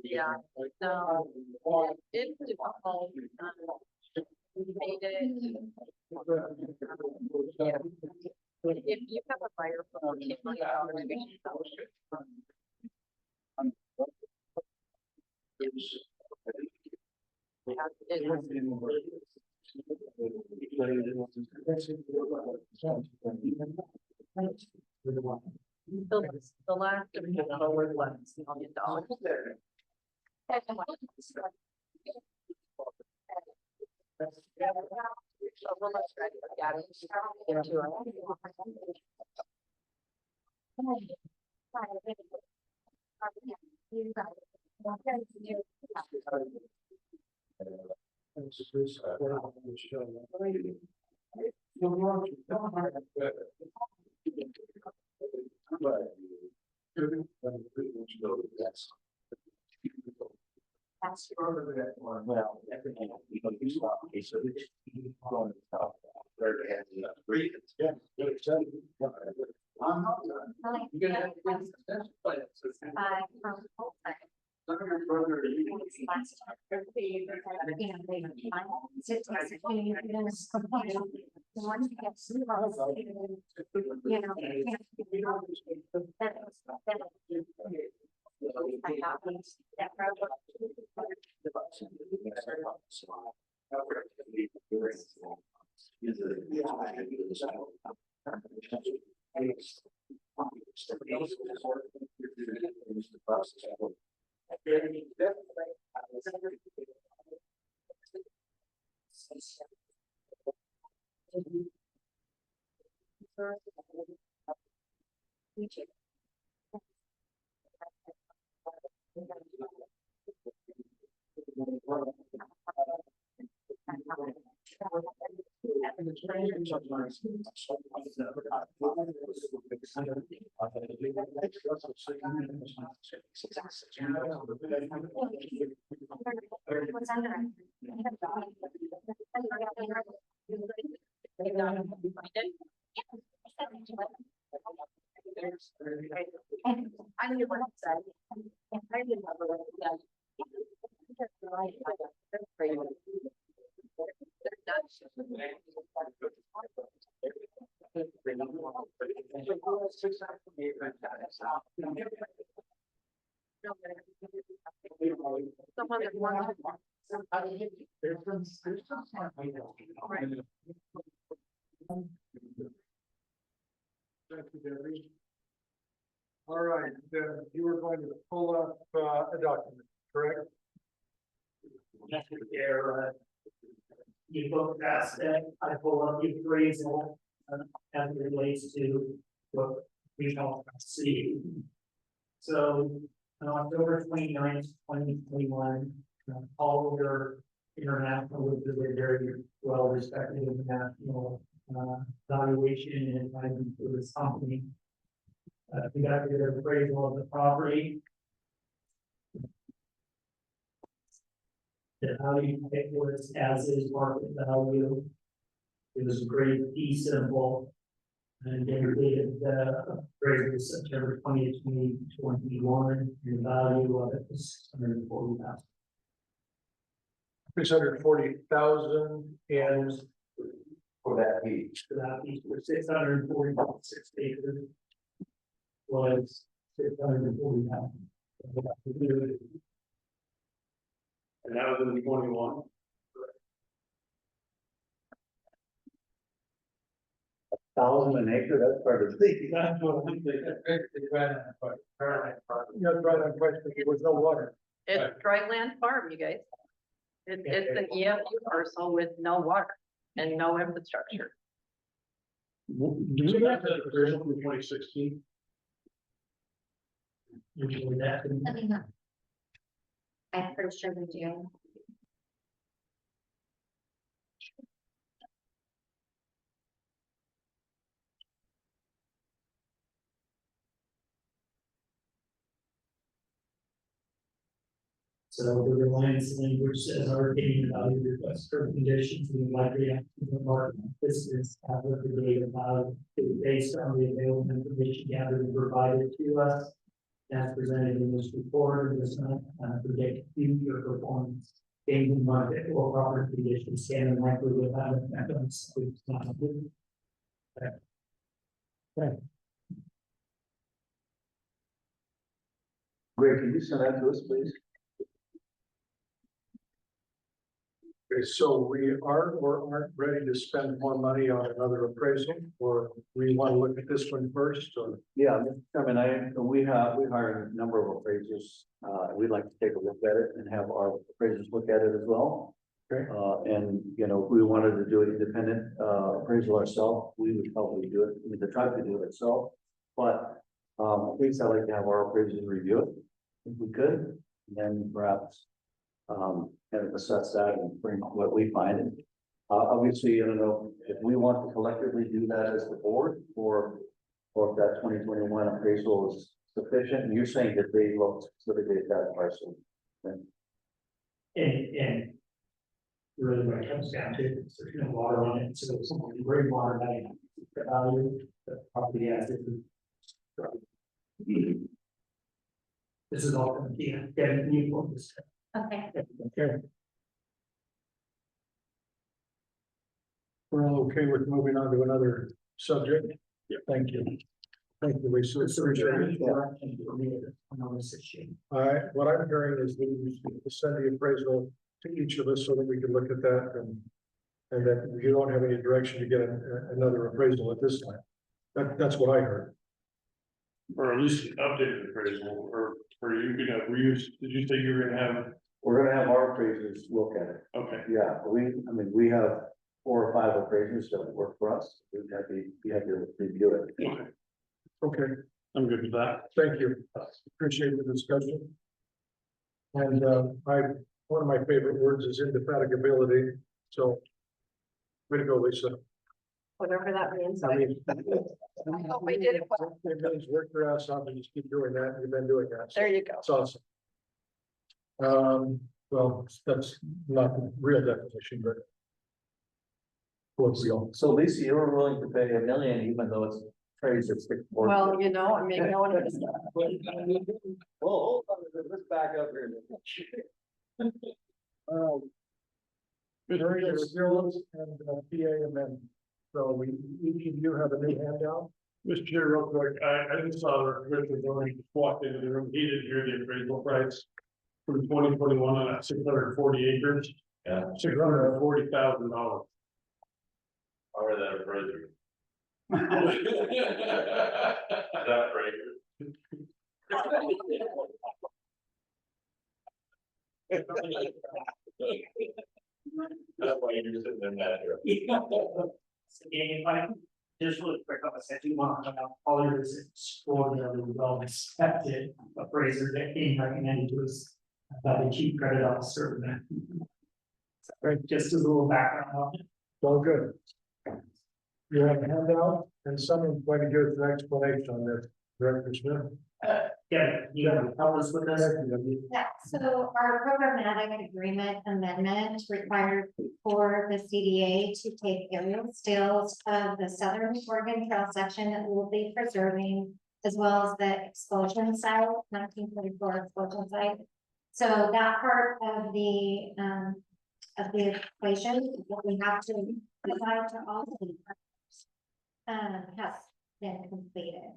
Yeah, no, it's difficult. We made it. Yeah. If you have a buyer for $14 million, we should. The last of the lower ones, $1 million. So we'll let's try to get into it. That's Well, everything, you stop, okay, so it's going to stop. Where they have the reasons. Yeah. I'm not. You're gonna have to bring some steps, from both sides. but your brother, you can see. Last time, you know, they find it, it's when you do this complaint, the ones that get sued, you know, they can't be I got these, that project. Is it? What's under I knew what it said. I didn't have a someone that wants Thank you, Debbie. All right, then you were going to pull up a document, correct? There, you look past that, I pull up the appraisal, as it relates to what we call C. So, on October 29th, 2021, all of your international, which is a very well respected international valuation and advising for this company. Conducted an appraisal of the property. The value it was as is market value. It was a great fee simple. And they dated the appraisal September 20th, 2021, and the value of it was $640,000. 640,000 and For that piece. For that piece, was 646 acres. Was 640,000. And that was in 21. $1,000 an acre, that's part of the. That's what I'm thinking. Yeah, right on question, there was no water. It's dry land farm, you guys. It's an EFU parcel with no water and no infrastructure. Do we have that appraisal from 2016? Usually that. Let me know. I'm pretty sure we do. So the reliance language says our opinion about the request for conditions and likely to the market business have the data about it based on the available information gathered and provided to us. As presented in this report, it does not predict future performance. Changing market or property conditions can and likely without an economic. Greg, can you send that to us, please? Okay, so we are or aren't ready to spend more money on another appraisal, or we want to look at this one first, or? Yeah, I mean, we hired a number of appraisers. We'd like to take a look at it and have our appraisers look at it as well. Okay. And, you know, if we wanted to do an independent, appraisal ourselves, we would probably do it, we could try to do it ourselves. But, at least I'd like to have our appraisers review it, if we could, and then perhaps, kind of assess that and bring what we find. And, obviously, I don't know if we want to collectively do that as the board, or if that 2021 appraisal is sufficient. And you're saying that they looked specifically at that parcel. Then And really what it comes down to is there's no water on it, so it's great water value, the property as it is. This is all from getting new for this. Okay. Okay. We're all okay with moving on to another subject? Yeah. Thank you. Thank you, Lisa. So is there any direction for me on this issue? What I'm hearing is we need to send the appraisal to each of us so that we can look at that and that you don't have any direction to get another appraisal at this time. That's what I heard. Or at least an updated appraisal, or you could have reused, did you say you were gonna have, we're gonna have our appraisers look at it. okay. Yeah, we have 4 or 5 appraisers that work for us. We have to review it. Okay, Okay, I'm good with that. thank you. Appreciate the discussion. And I one of my favorite words is indefatigability, so. Way to go, Lisa. Whatever that means. I mean. I hope I did it well. It means work your ass off and just keep doing that, you've been doing that. So There you go. it's awesome. Well, that's not the real definition, but. What's the all? So Lisa, you were willing to pay $1 million even though it's trades at 6. Well, you know, I mean, no one is. Well, hold on, let's back up here. During the skills and PA amendment. So we, each of you have a new handout. Mr. Chair, real quick, I just saw the Richard already walked into the room, he didn't hear the appraisal price from 2021 on that 640 acres. Yeah. $640,000. Or that appraiser. That appraiser. That's why you're sitting in that here. If I just really quick, I said, you want to know, all there is extraordinarily well respected appraiser that came recommended to us by the chief credit officer. Just as a little background on it. All good. You have a handout and someone's going to give us an explanation on this, Director Smith. Yeah, you have to help us with this. Yeah, so our programmatic agreement amendment required for the CDA to take aerial stills of the Southern Oregon Trail section that we'll be preserving, as well as the expulsion site, 1944 expulsion site. So that part of the equation, what we have to provide to all of the partners, has been completed.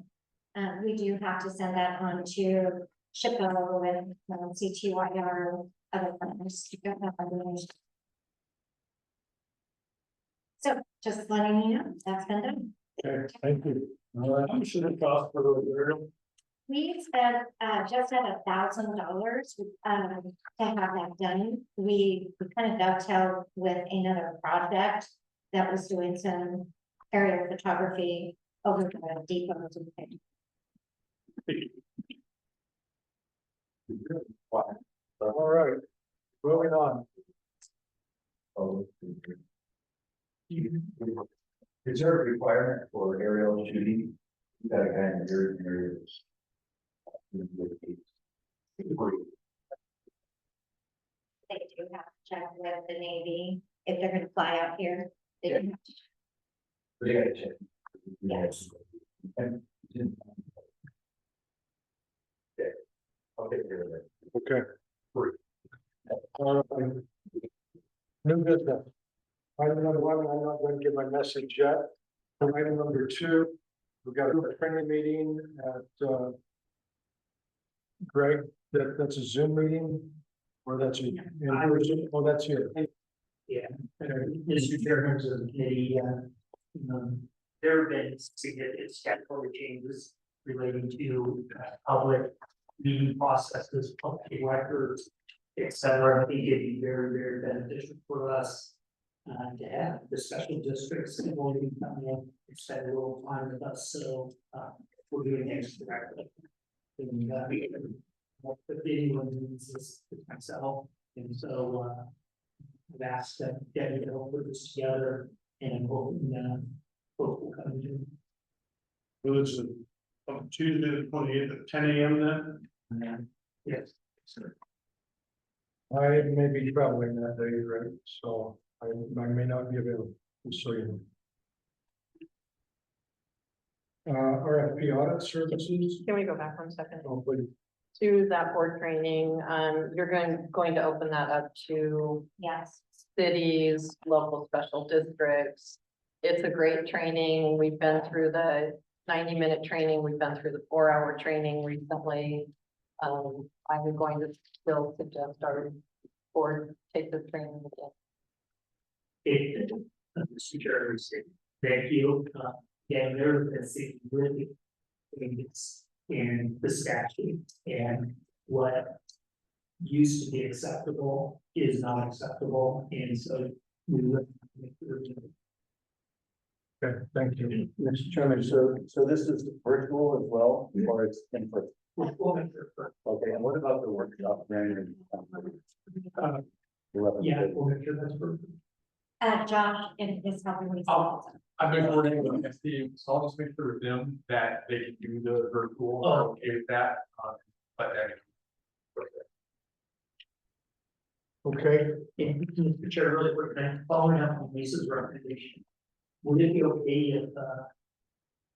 We do have to send that on to SHPO with CTYR, other partners. So just letting you know, that's been done. Okay, thank you. All right. How much did it cost for the aerial? We spent just at $1,000 to have that done. We kind of dovetailed with another project that was doing some aerial photography over the depots and things. All right, moving on. Is there a requirement for aerial shooting? You got a guy in the areas. They do have to check with the Navy if they're gonna fly out here. They do have to check. They gotta check. Yes. And- Okay. I'll take care of that. Okay. New business. Item number 1, I'm not going to give my message yet. Item number 2, we've got a friendly meeting at Greg, that's a Zoom meeting, or that's a, in person? Oh, that's here. Yeah, Mr. Chairman of the committee, there have been significant statutory changes relating to public meeting processes, public records, et cetera. I think it'd be very, very beneficial for us to have the special districts and will be coming in and spend a little time with us. So we're doing things correctly. And if anyone needs this, it's myself, and so I've asked Debbie to help put this together and hope will come to. Well, it's on Tuesday, the 28th at 10 a.m. then? Yes, sir. I may be traveling that day, right, so I may not be available, just so you know. RFP audit services. Can we go back 1 second? Oh, please. To that board training, you're going to open that up to Yes. cities, local special districts. It's a great training. We've been through the 90-minute training. We've been through the 4-hour training recently. I'm going to still suggest our board take this training again. Mr. Chair, thank you. Yeah, there has been really changes in the statute, and what used to be acceptable is not acceptable, and so we would. Okay, thank you. Mr. Chairman, so this is virtual as well, or it's in person? We'll make sure first. Okay, and what about the workshop? Yeah, we'll make sure that's perfect. Josh, is helping me. I've been coordinating with SD, so I'll just make sure with them that they can do the virtual, Oh. okay with that, but then. Okay, And Mr. Chair, really quick, and following up on Lisa's recommendation. Would it be okay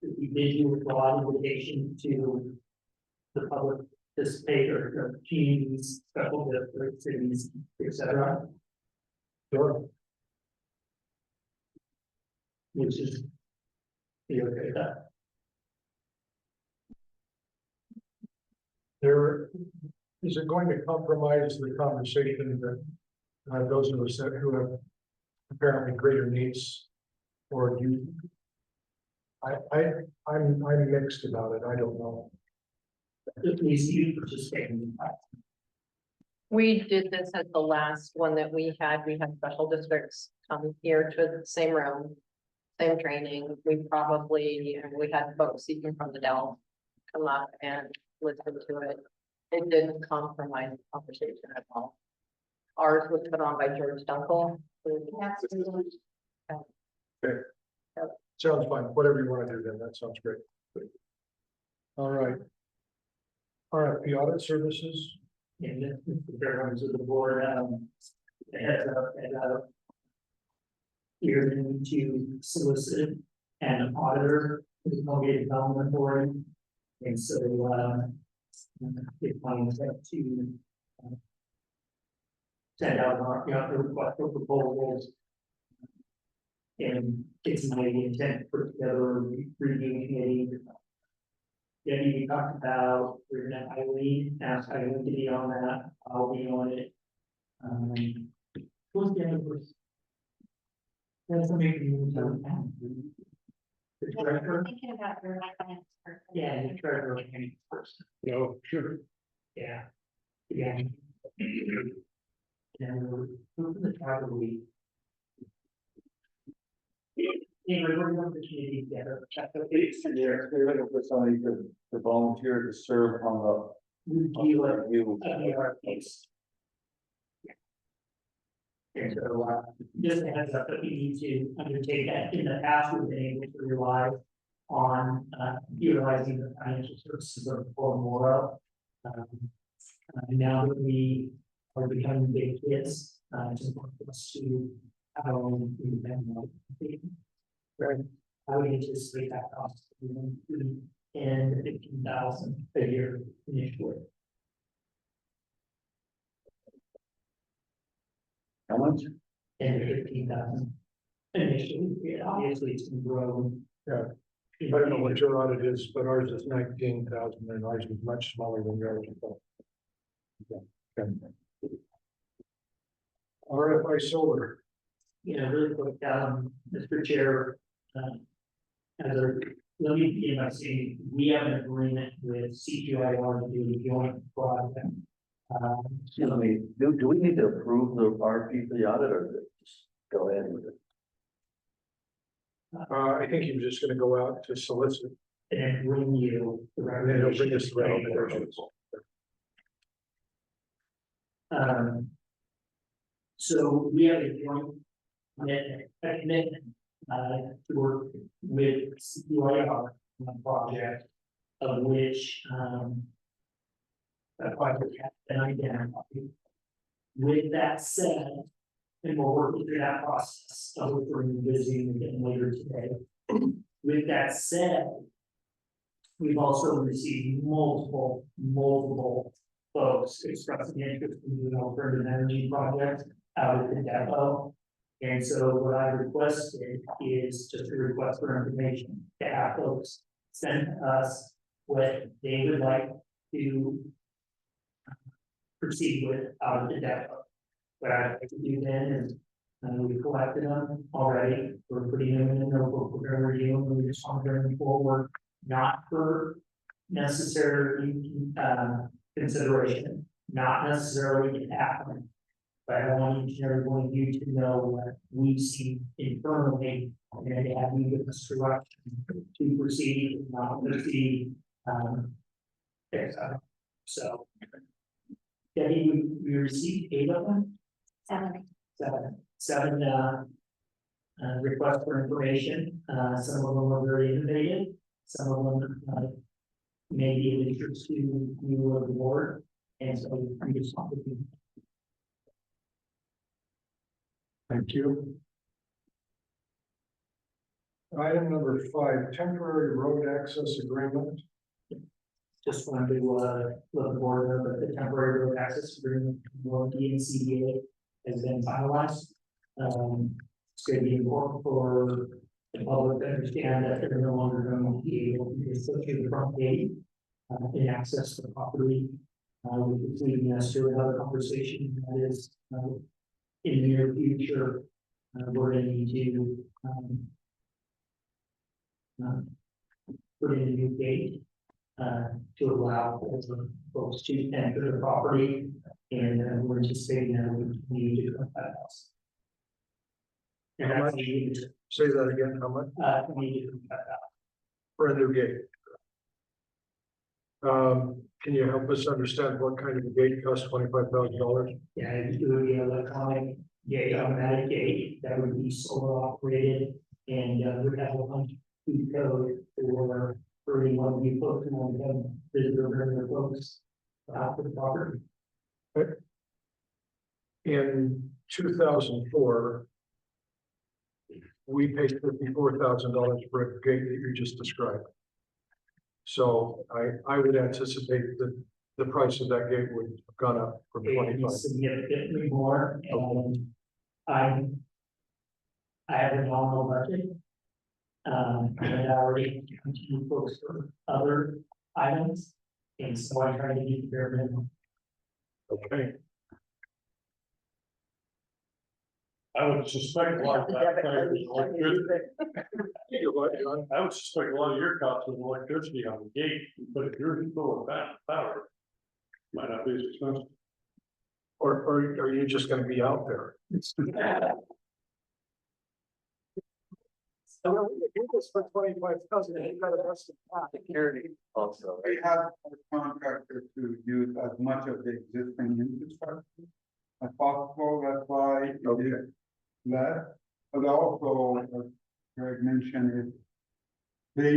if we did you a broad invitation to the public participate or communities, special districts, cities, et cetera, sure. which is be okay with that? There, is it going to compromise the conversation that those of us who have apparently greater needs? Or do you? I'm mixed about it. I don't know. At least you participate in that. We did this at the last one that we had special districts come here to the same room, same training. We had folks even from the Dell come up and listen to it. It didn't compromise the conversation at all. Ours was put on by George Dunkel. Sounds fine. Whatever you want to do then, that sounds great. All right. RFP audit services. And then the members of the board, heads up, you're going to solicit an auditor for the Columbia Development Authority. And so, it plans to send out a request for proposals. And it's my intent to put together a review committee. Then we talked about, we're gonna have Eileen, ask Eileen to be on that, I'll be on it. Who's the other person? That's a meeting. The treasurer, Thinking about your finance person. yeah, the treasurer came first, No, sure. yeah. Yeah. And we're moving the travel week. Anyway, we're going to committee together. They're looking for somebody to volunteer to serve on Review it. you. Our case. And so, just a heads up that we need to undertake that. In the past, we've been able to rely on, utilizing the financial services of Mora. Now that we are becoming big kids, it's important for us to have our own independent. Right. I would anticipate that cost and 15,000 a year initially. How much? And 15,000 initially, yeah, obviously it's gonna grow. Yeah. I don't know what your audit is, but ours is 19,000 and ours is much smaller than yours. Okay. RFI solar. Really quick, Mr. Chair, let me begin by saying, we have an agreement with CQIR to do a joint project. Excuse me, do we need to approve the RFP for the audit or just go ahead with it? I think he was just gonna go out to solicit. And bring you the And then he'll bring us the recommendations. So we have a joint commitment, to work with CQIR on a project of which, that project has been identified. With that said, and we're working through that process, of which we're visiting again later today. With that said, we've also received multiple folks expressing interest in doing alternative energy projects out at the depot. And so what I requested is just a request for information to have folks send us what they would like to proceed with out of the depot. What I'd like to do then is, we collected them already, we're putting them in a notebook, we're gonna review them, we just want to bring them forward, not for necessarily, consideration, not necessarily to happen. But I want each and every one of you to know what we've seen internally, and to have you give us direction to proceed, not proceed. So. Debbie, we received 8 of them, 7. seven, requests for information, some of them are very innovative, some of them, may be of interest to you or the board, and so I'm just. Thank you. Item number 5, temporary road access agreement. Just wanted to, let the board know that the temporary road access agreement will be in CDA has been finalized. It's going to be important for the public to understand that they're no longer going to be able to just go through the front gate and access the property. Which is leading us to another conversation that is, in the near future, we're going to need to, put in a new gate to allow folks to enter the property, and we're anticipating that we need to cut that out. And How that's much? needed, Say that again, how much? we need to cut that out. For a new gate. Can you help us understand what kind of a gate costs $25,000? Yeah, it would be electronic gate, automatic gate that would be solar operated, and would have a bunch of code for anyone of you folks who want to have visitor bring their folks out to the property. In 2004, we paid $54,000 for a gate that you just described. So I would anticipate that the price of that gate would have gone up from It 25. is significantly more, and I have a nominal budget. And I already continue folks for other items, and so I try to keep the bare minimum. Okay. I would suspect a lot of that price is electricity. I would suspect a lot of your costs is electricity on the gate, but if you're full of power, might not be as expensive. Or are you just gonna be out there? So if you just for 25,000, you got a best Security also. We have a contractor to use as much of the existing infrastructure as possible, that's why it is less. But also, as Greg mentioned, is they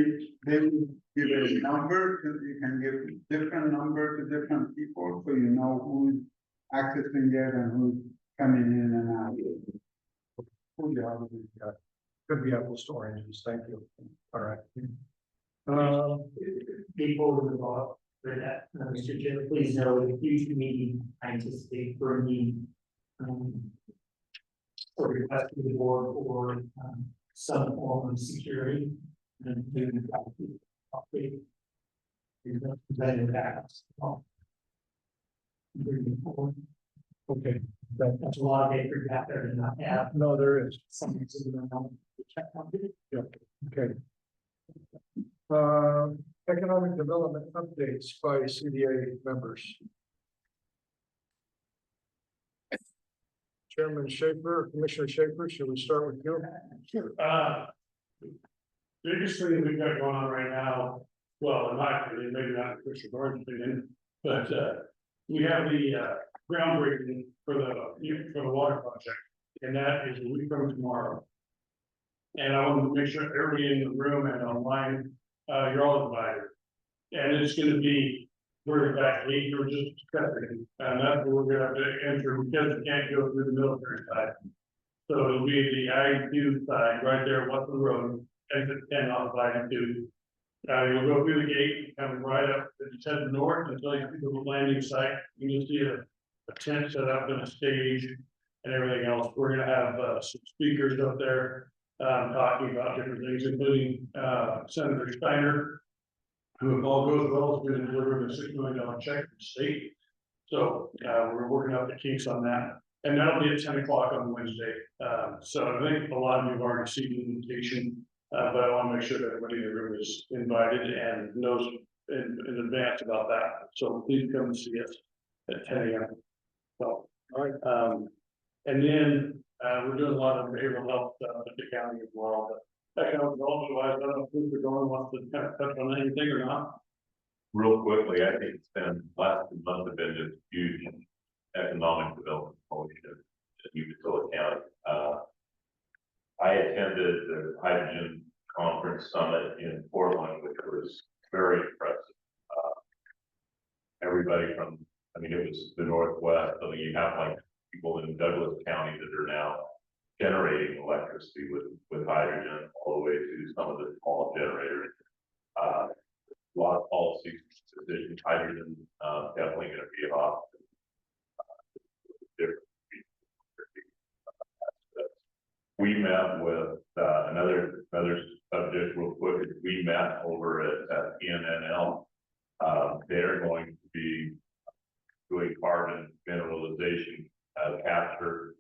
will give a number, you can give different number to different people, so you know who's accessing it and who's coming in and out. Yeah, could be apples to oranges, thank you. All right. Before we move on for that, Mr. Chair, please know in the future meeting, I anticipate bringing a request to the board for some form of security and maybe property. Backups. Okay. That's a lot of acre out there to not have No, there is. something to check on it. Okay. Economic development updates by CDA members. Chairman Schaefer, Commissioner Schaefer, should we start with you? Sure. Biggest thing we've got going on right now, well, in my opinion, maybe not in Commissioner Barnes' opinion, but we have the groundbreaking for the water project, and that is a week from tomorrow. And I want to make sure everybody in the room and online, you're all invited. And it's going to be, we're back 8 or just discussing, and that's where we're going to have to enter because we can't go through the military side. So it'll be the I-2 side right there, Watson Road, exit 10 off of I-2. You'll go through the gate, coming right up, it's heading north until you get to the landing site. You can see a tent set up and a stage and everything else. We're gonna have some speakers up there talking about different things, including Senator Steiner, who, if all goes well, is going to deliver the $6 million check to the state. So we're working out the kinks on that. And that'll be at 10 o'clock on Wednesday. So I think a lot of you have already seen the invitation, but I want to make sure that everybody in the room is invited and knows in advance about that. So please come and see us at 10 a.m. So, all right. And then we're doing a lot of behavioral health stuff at the county as well. But economic development wise, I don't know if Mr. Dorn wants to kind of touch on anything or not. real quickly, I think it's been last month have been just huge economic development motion in Umatilla County. I attended the hydrogen conference summit in Portland, which was very impressive. Everybody from, I mean, it was the Northwest, so you have like people in Douglas County that are now generating electricity with hydrogen all the way to some of the small generators. A lot of policy decisions, hydrogen, definitely going to be an option. We met with, another subject real quick, we met over at PNNL. They're going to be doing carbon mineralization capture.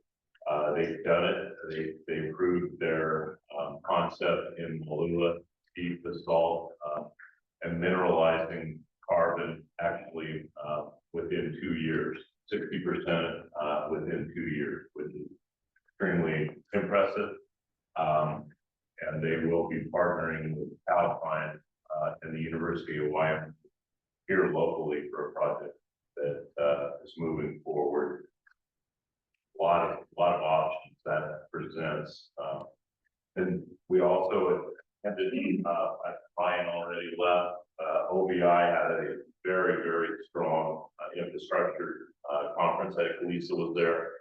They've done it. They approved their concept in Malula, deep the salt, and mineralizing carbon actually within 2 years, 60% within 2 years, which is extremely impressive. And they will be partnering with Alpine and the University of Wyoming here locally for a project that is moving forward. A lot of options that presents. And we also attended, Ryan already left, OBI had a very, very strong infrastructure conference. I think Lisa was there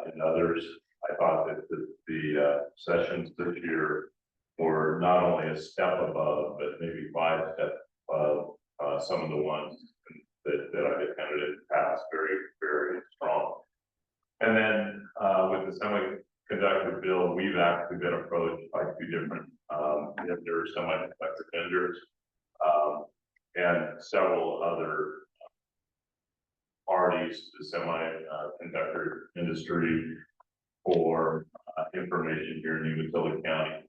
and others. I thought that the sessions this year were not only a step above, but maybe 5 steps above some of the ones that I've attended in the past. Very, very strong. And then with the semiconductor bill, we've actually been approached by 2 different vendors, semiconductor vendors, and several other parties to the semiconductor industry for information here in Umatilla County.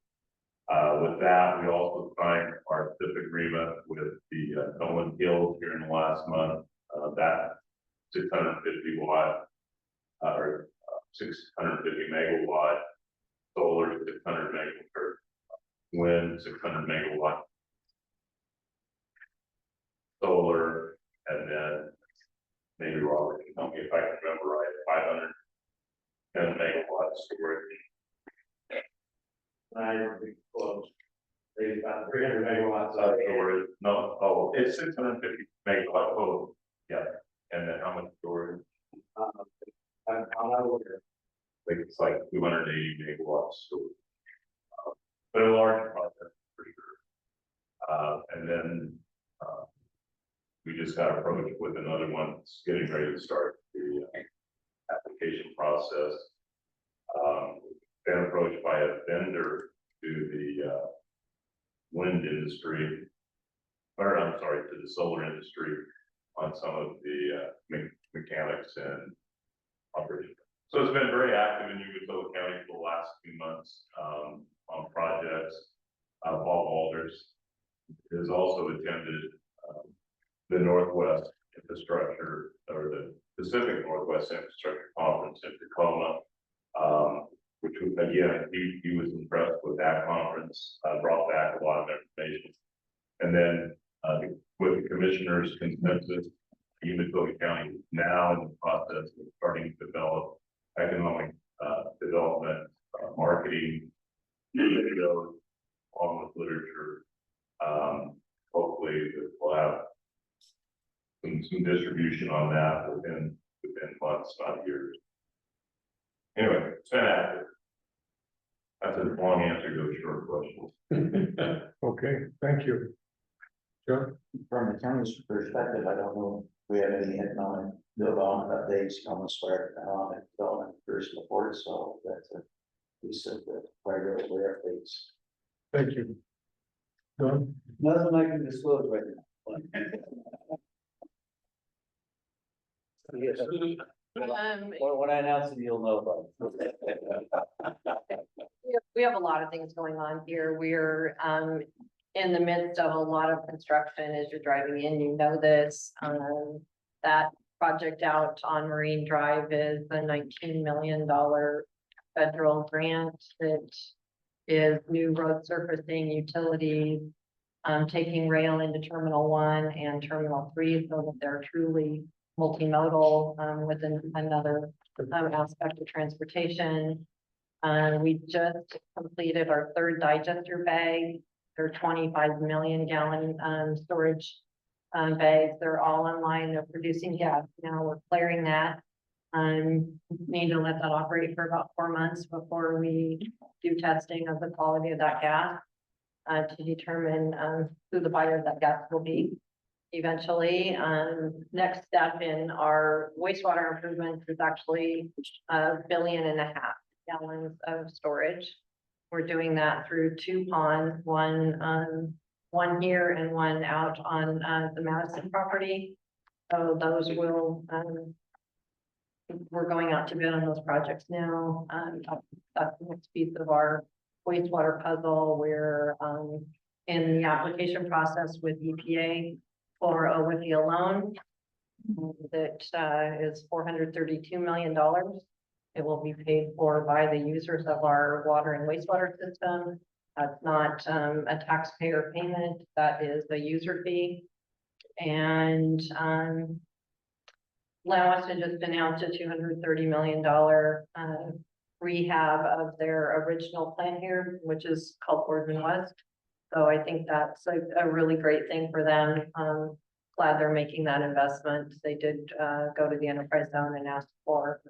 With that, we also signed our SIP agreement with the Nolan Hills here in the last month. That 650 watt or 650 megawatt solar, 600 megawatt wind, 600 megawatt solar, and then maybe Robert can tell me if I can remember right, 510 megawatt storage. I don't think close. Maybe about 300 megawatts. Storage. No, oh, it's 650 megawatt. Oh, yeah. And then how much storage? I'm not aware. Like it's like 280 megawatts storage. But a large project for sure. And then we just got approached with another one that's getting ready to start the application process. Been approached by a vendor to the wind industry, or I'm sorry, to the solar industry on some of the mechanics and operation. So it's been very active in Umatilla County for the last 2 months on projects. Bob Alders has also attended the Northwest Infrastructure, or the Pacific Northwest Infrastructure Conference in Tacoma. Which was, again, he was impressed with that conference, brought back a lot of information. And then with the commissioner's consensus, Umatilla County is now in the process of starting to develop economic development, marketing, videos, along with literature. Hopefully we'll have some distribution on that within months, not years. Anyway, it's been active. That's a long answer to a short question. Okay, thank you. Joe? From the county's perspective, I don't know if we have any economic development updates, almost for economic development first report, so that's a piece of the regular updates. Thank you. Don? Nothing I can disclose right now. Yes. Or when I announce it, you'll know about it. We have a lot of things going on here. We're in the midst of a lot of construction. As you're driving in, you know this. That project out on Marine Drive is a $19 million federal grant that is new road surfacing, utilities, taking rail into Terminal 1 and Terminal 3 so that they're truly multimodal, within another, aspect of transportation. We just completed our third digester bag. They're 25 million gallon, storage, bags. They're all online. They're producing gas. Now we're clearing that. Need to let that operate for about 4 months before we do testing of the quality of that gas, to determine, who the buyer of that gas will be eventually. Next step in our wastewater improvements is actually 1.5 billion gallons of storage. We're doing that through 2 ponds, one here and one out on the Madison property. So those will, we're going out to bid on those projects now. That's the next piece of our wastewater puzzle. We're in the application process with EPA for a WIFIA loan that is $432 million. It will be paid for by the users of our water and wastewater system. That's not a taxpayer payment, that is a user fee. And Weston just announced a $230 million rehab of their original plant here, which is called Boardman West. So I think that's a really great thing for them. Glad they're making that investment. They did go to the enterprise zone and ask for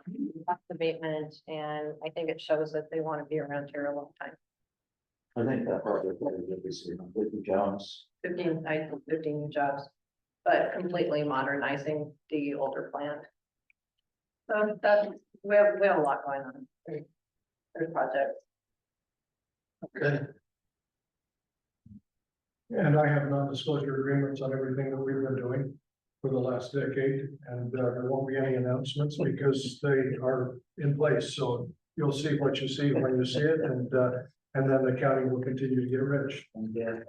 tax abatement, and I think it shows that they want to be around here a long time. I think that project will be seen on 50 jobs. 15 new jobs, but completely modernizing the older plant. So that's, we have a lot going on. There's projects. Okay. And I have non-disclosure agreements on everything that we've been doing for the last decade, and there won't be any announcements because they are in place. So you'll see what you see when you see it, and then the county will continue to get rich. Yeah.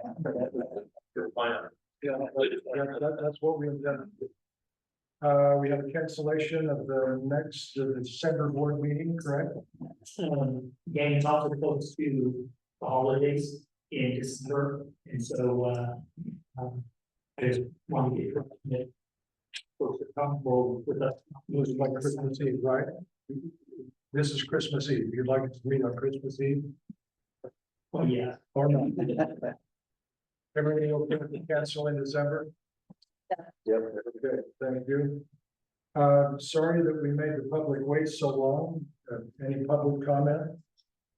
That's what we've done. We have a cancellation of the next December board meeting, correct? Again, it's also close to the holidays in December, and so, I just want to get folks are comfortable with us. This is like Christmas Eve, right? This is Christmas Eve. You'd like to meet on Christmas Eve? Well, yeah. Or not? Everybody okay with the cancel in December? Yep. Okay, thank you. Sorry that we made the public wait so long. Any public comment?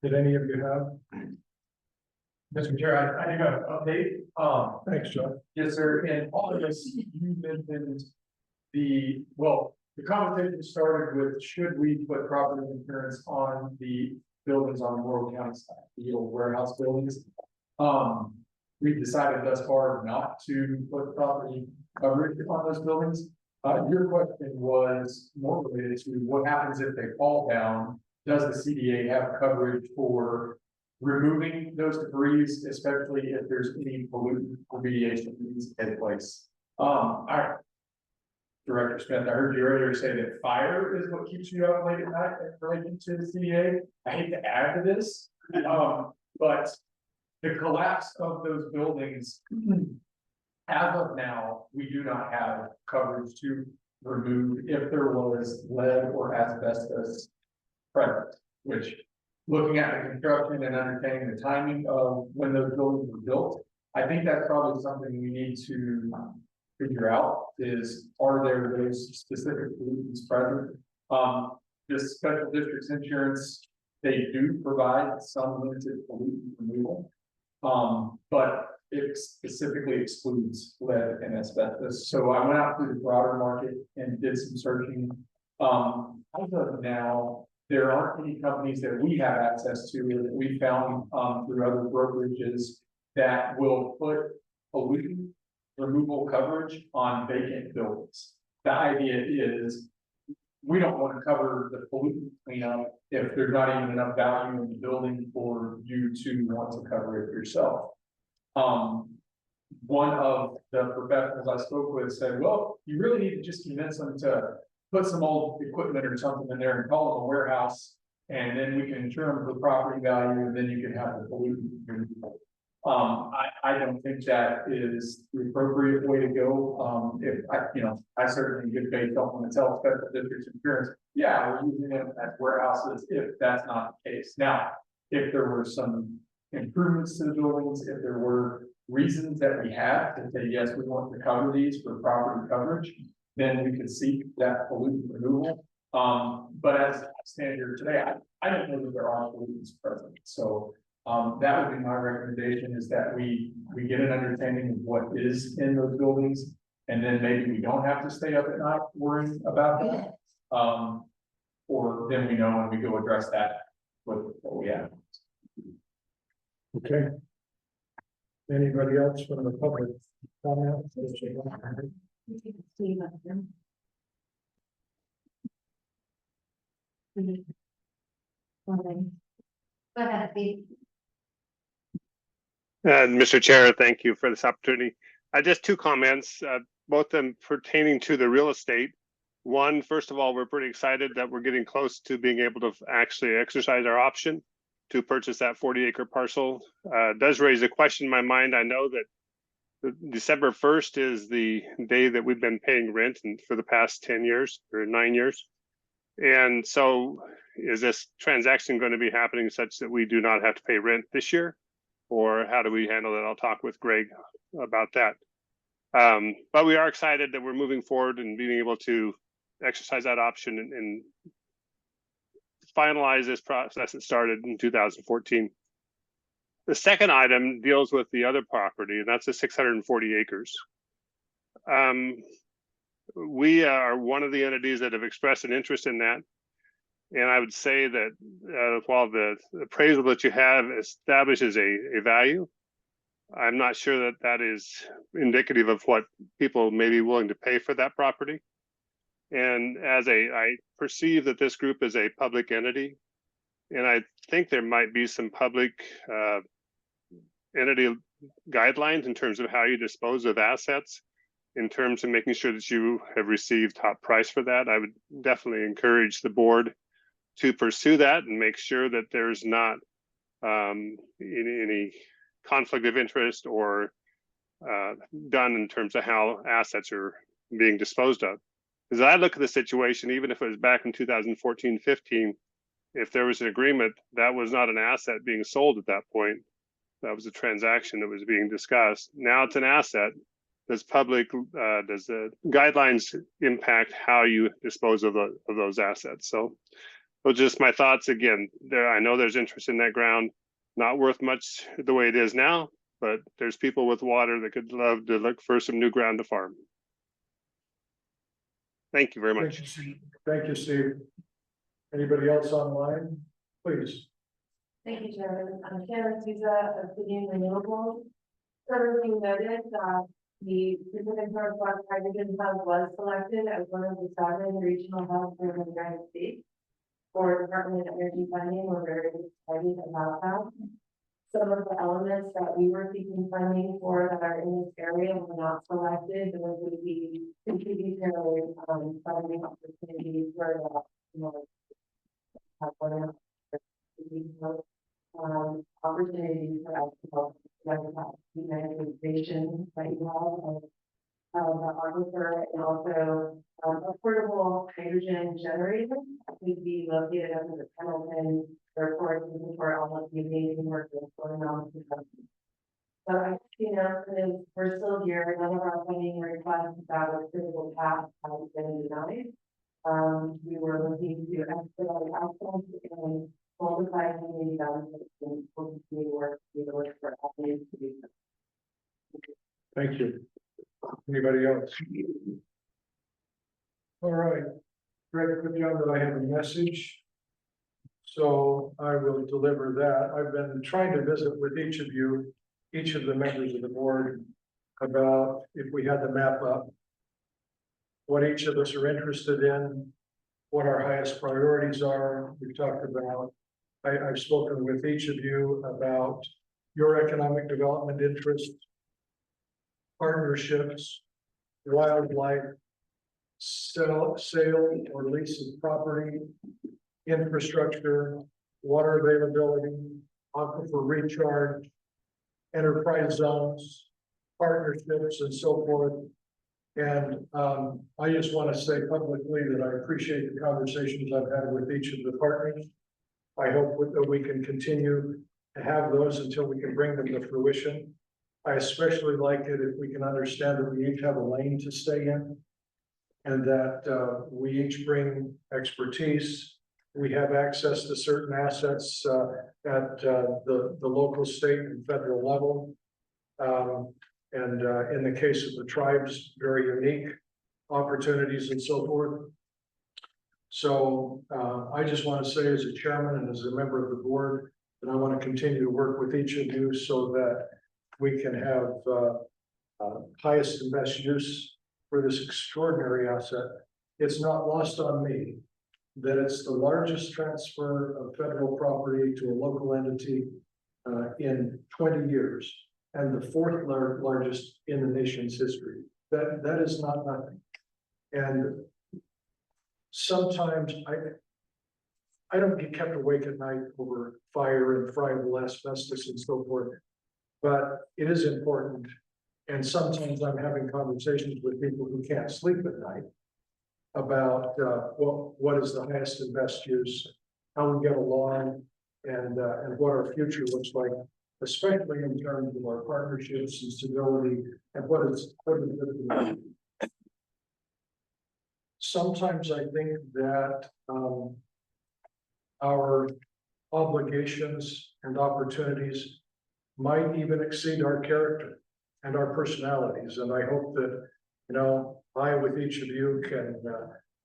Did any of you have? Mr. Chair, I do have an update. Thanks, John. Yes, sir. In all of this, you mentioned the conversation started with, should we put property insurance on the buildings on the Morrow County side, the old warehouse buildings? We've decided thus far not to put property coverage on those buildings. Your question was more related to what happens if they fall down? Does the CDA have coverage for removing those debris, especially if there's any pollutant remediation that needs to take place? Director Smith, I heard you earlier say that fire is what keeps you up late at night in relation to the CDA. I hate to add to this, but the collapse of those buildings, as of now, we do not have coverage to remove if there was lead or asbestos present, which, looking at the construction and understanding the timing of when those buildings were built, I think that's probably something we need to figure out is, are there those specific pollutants present? This special district's insurance, they do provide some limited pollutant removal. But it specifically excludes lead and asbestos. So I went out to the broader market and did some searching. As of now, there aren't any companies that we have access to or that we found through other brokerages that will put pollutant removal coverage on vacant buildings. The idea is we don't want to cover the pollutant cleanup if there's not even enough value in the building for you to want to cover it yourself. One of the professionals I spoke with said, well, you really need to just convince them to put some old equipment or something in there and call it a warehouse, and then we can insure them for property value, and then you can have the pollutant removal. I don't think that is the appropriate way to go. If I certainly get based on the self special district's appearance. Yeah, we're using them as warehouses if that's not the case. Now, if there were some improvements to the buildings, if there were reasons that we have to say, yes, we want to cover these for property coverage, then we could seek that pollutant removal. But as I stand here today, I don't know that there are pollutants present. So that would be my recommendation, is that we get an understanding of what is in those buildings. And then maybe we don't have to stay up at night worrying about that. Or then we know when we go address that with what we have. Okay. Anybody else from the public comment? Go ahead, Pete. Mr. Chair, thank you for this opportunity. Just two comments, both of them pertaining to the real estate. One, first of all, we're pretty excited that we're getting close to being able to actually exercise our option to purchase that 40-acre parcel. It does raise a question in my mind. I know that December 1st is the day that we've been paying rent and for the past 10 years or 9 years. And so is this transaction going to be happening such that we do not have to pay rent this year? Or how do we handle it? I'll talk with Greg about that. But we are excited that we're moving forward and being able to exercise that option and finalize this process that started in 2014. The second item deals with the other property, and that's the 640 acres. We are one of the entities that have expressed an interest in that. And I would say that while the appraisal that you have establishes a value, I'm not sure that that is indicative of what people may be willing to pay for that property. And I perceive that this group is a public entity, and I think there might be some public entity guidelines in terms of how you dispose of assets, in terms of making sure that you have received top price for that. I would definitely encourage the board to pursue that and make sure that there's not any conflict of interest or done in terms of how assets are being disposed of. As I look at the situation, even if it was back in 2014-15, if there was an agreement, that was not an asset being sold at that point. That was a transaction that was being discussed. Now it's an asset. Does the guidelines impact how you dispose of those assets? So those are just my thoughts. Again, I know there's interest in that ground, not worth much the way it is now, but there's people with water that could love to look for some new ground to farm. Thank you very much. Thank you, Steve. Anybody else online? Please. Thank you, Chairman. I'm Karen Souza of City Renewables. Thoroughly noted that the Pacific Northwest Hydrogen Hub was selected as one of the 7 regional hubs in the United States for Department of Energy funding. We're very excited about that. Some of the elements that we were seeking funding for that are in this area were not selected. Those would be contributory funding opportunities where opportunities for us to help the manifestation that you have of the aquifer, and also affordable hydrogen generators would be located under the Pendleton Airport for all of the amazing work that's going on. So I think, we're still here. None of our funding requests that was critical path has been denied. We were looking to expedite access and multiply community benefits and continue to work for avenues to do so. Thank you. Anybody else? All right. Greg put down that I have a message, so I will deliver that. I've been trying to visit with each of you, each of the members of the board, about if we had the map up, what each of us are interested in, what our highest priorities are. We've talked about, I've spoken with each of you about your economic development interests, partnerships, wildlife, sale or lease of property, infrastructure, water availability, aquifer recharge, enterprise zones, partnerships and so forth. And I just want to say publicly that I appreciate the conversations I've had with each of the partners. I hope that we can continue to have those until we can bring them to fruition. I especially like it if we can understand that we each have a lane to stay in. And that we each bring expertise. We have access to certain assets at the local, state and federal level. And in the case of the tribes, very unique opportunities and so forth. So I just want to say as a chairman and as a member of the board, that I want to continue to work with each of you so that we can have highest and best use for this extraordinary asset. It's not lost on me that it's the largest transfer of federal property to a local entity in 20 years. And the fourth largest in the nation's history. That is not nothing. And sometimes I don't get kept awake at night over fire and friable asbestos and so forth, but it is important. And sometimes I'm having conversations with people who can't sleep at night about what is the highest and best use, how we get along, and what our future looks like, especially in terms of our partnerships and stability and what is good. Sometimes I think that our obligations and opportunities might even exceed our character and our personalities. And I hope that, you know, I with each of you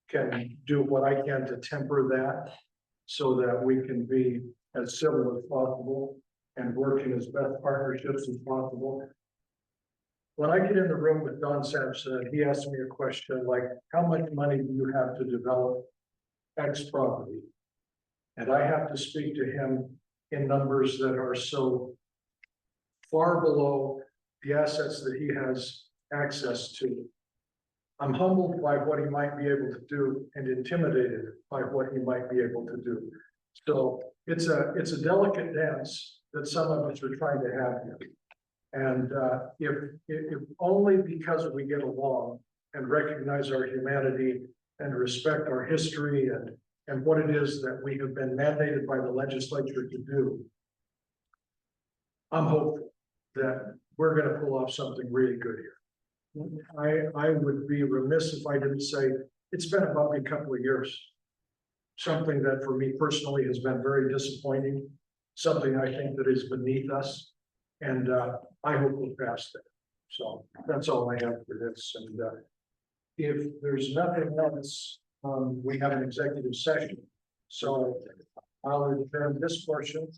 can do what I can to temper that so that we can be as civil as possible and work in as best partnerships as possible. When I get in the room with Don Sampson, he asks me a question like, how much money do you have to develop X property? And I have to speak to him in numbers that are so far below the assets that he has access to. I'm humbled by what he might be able to do and intimidated by what he might be able to do. So it's a delicate dance that some of us are trying to have here. And if only because we get along and recognize our humanity and respect our history and what it is that we have been mandated by the legislature to do, I'm hopeful that we're going to pull off something really good here. I would be remiss if I didn't say it's been a bumpy couple of years. Something that for me personally has been very disappointing, something I think that is beneath us. And I hope we'll pass that. So that's all I have for this. And if there's nothing else, we have an executive session. So I'll adjourn this portion.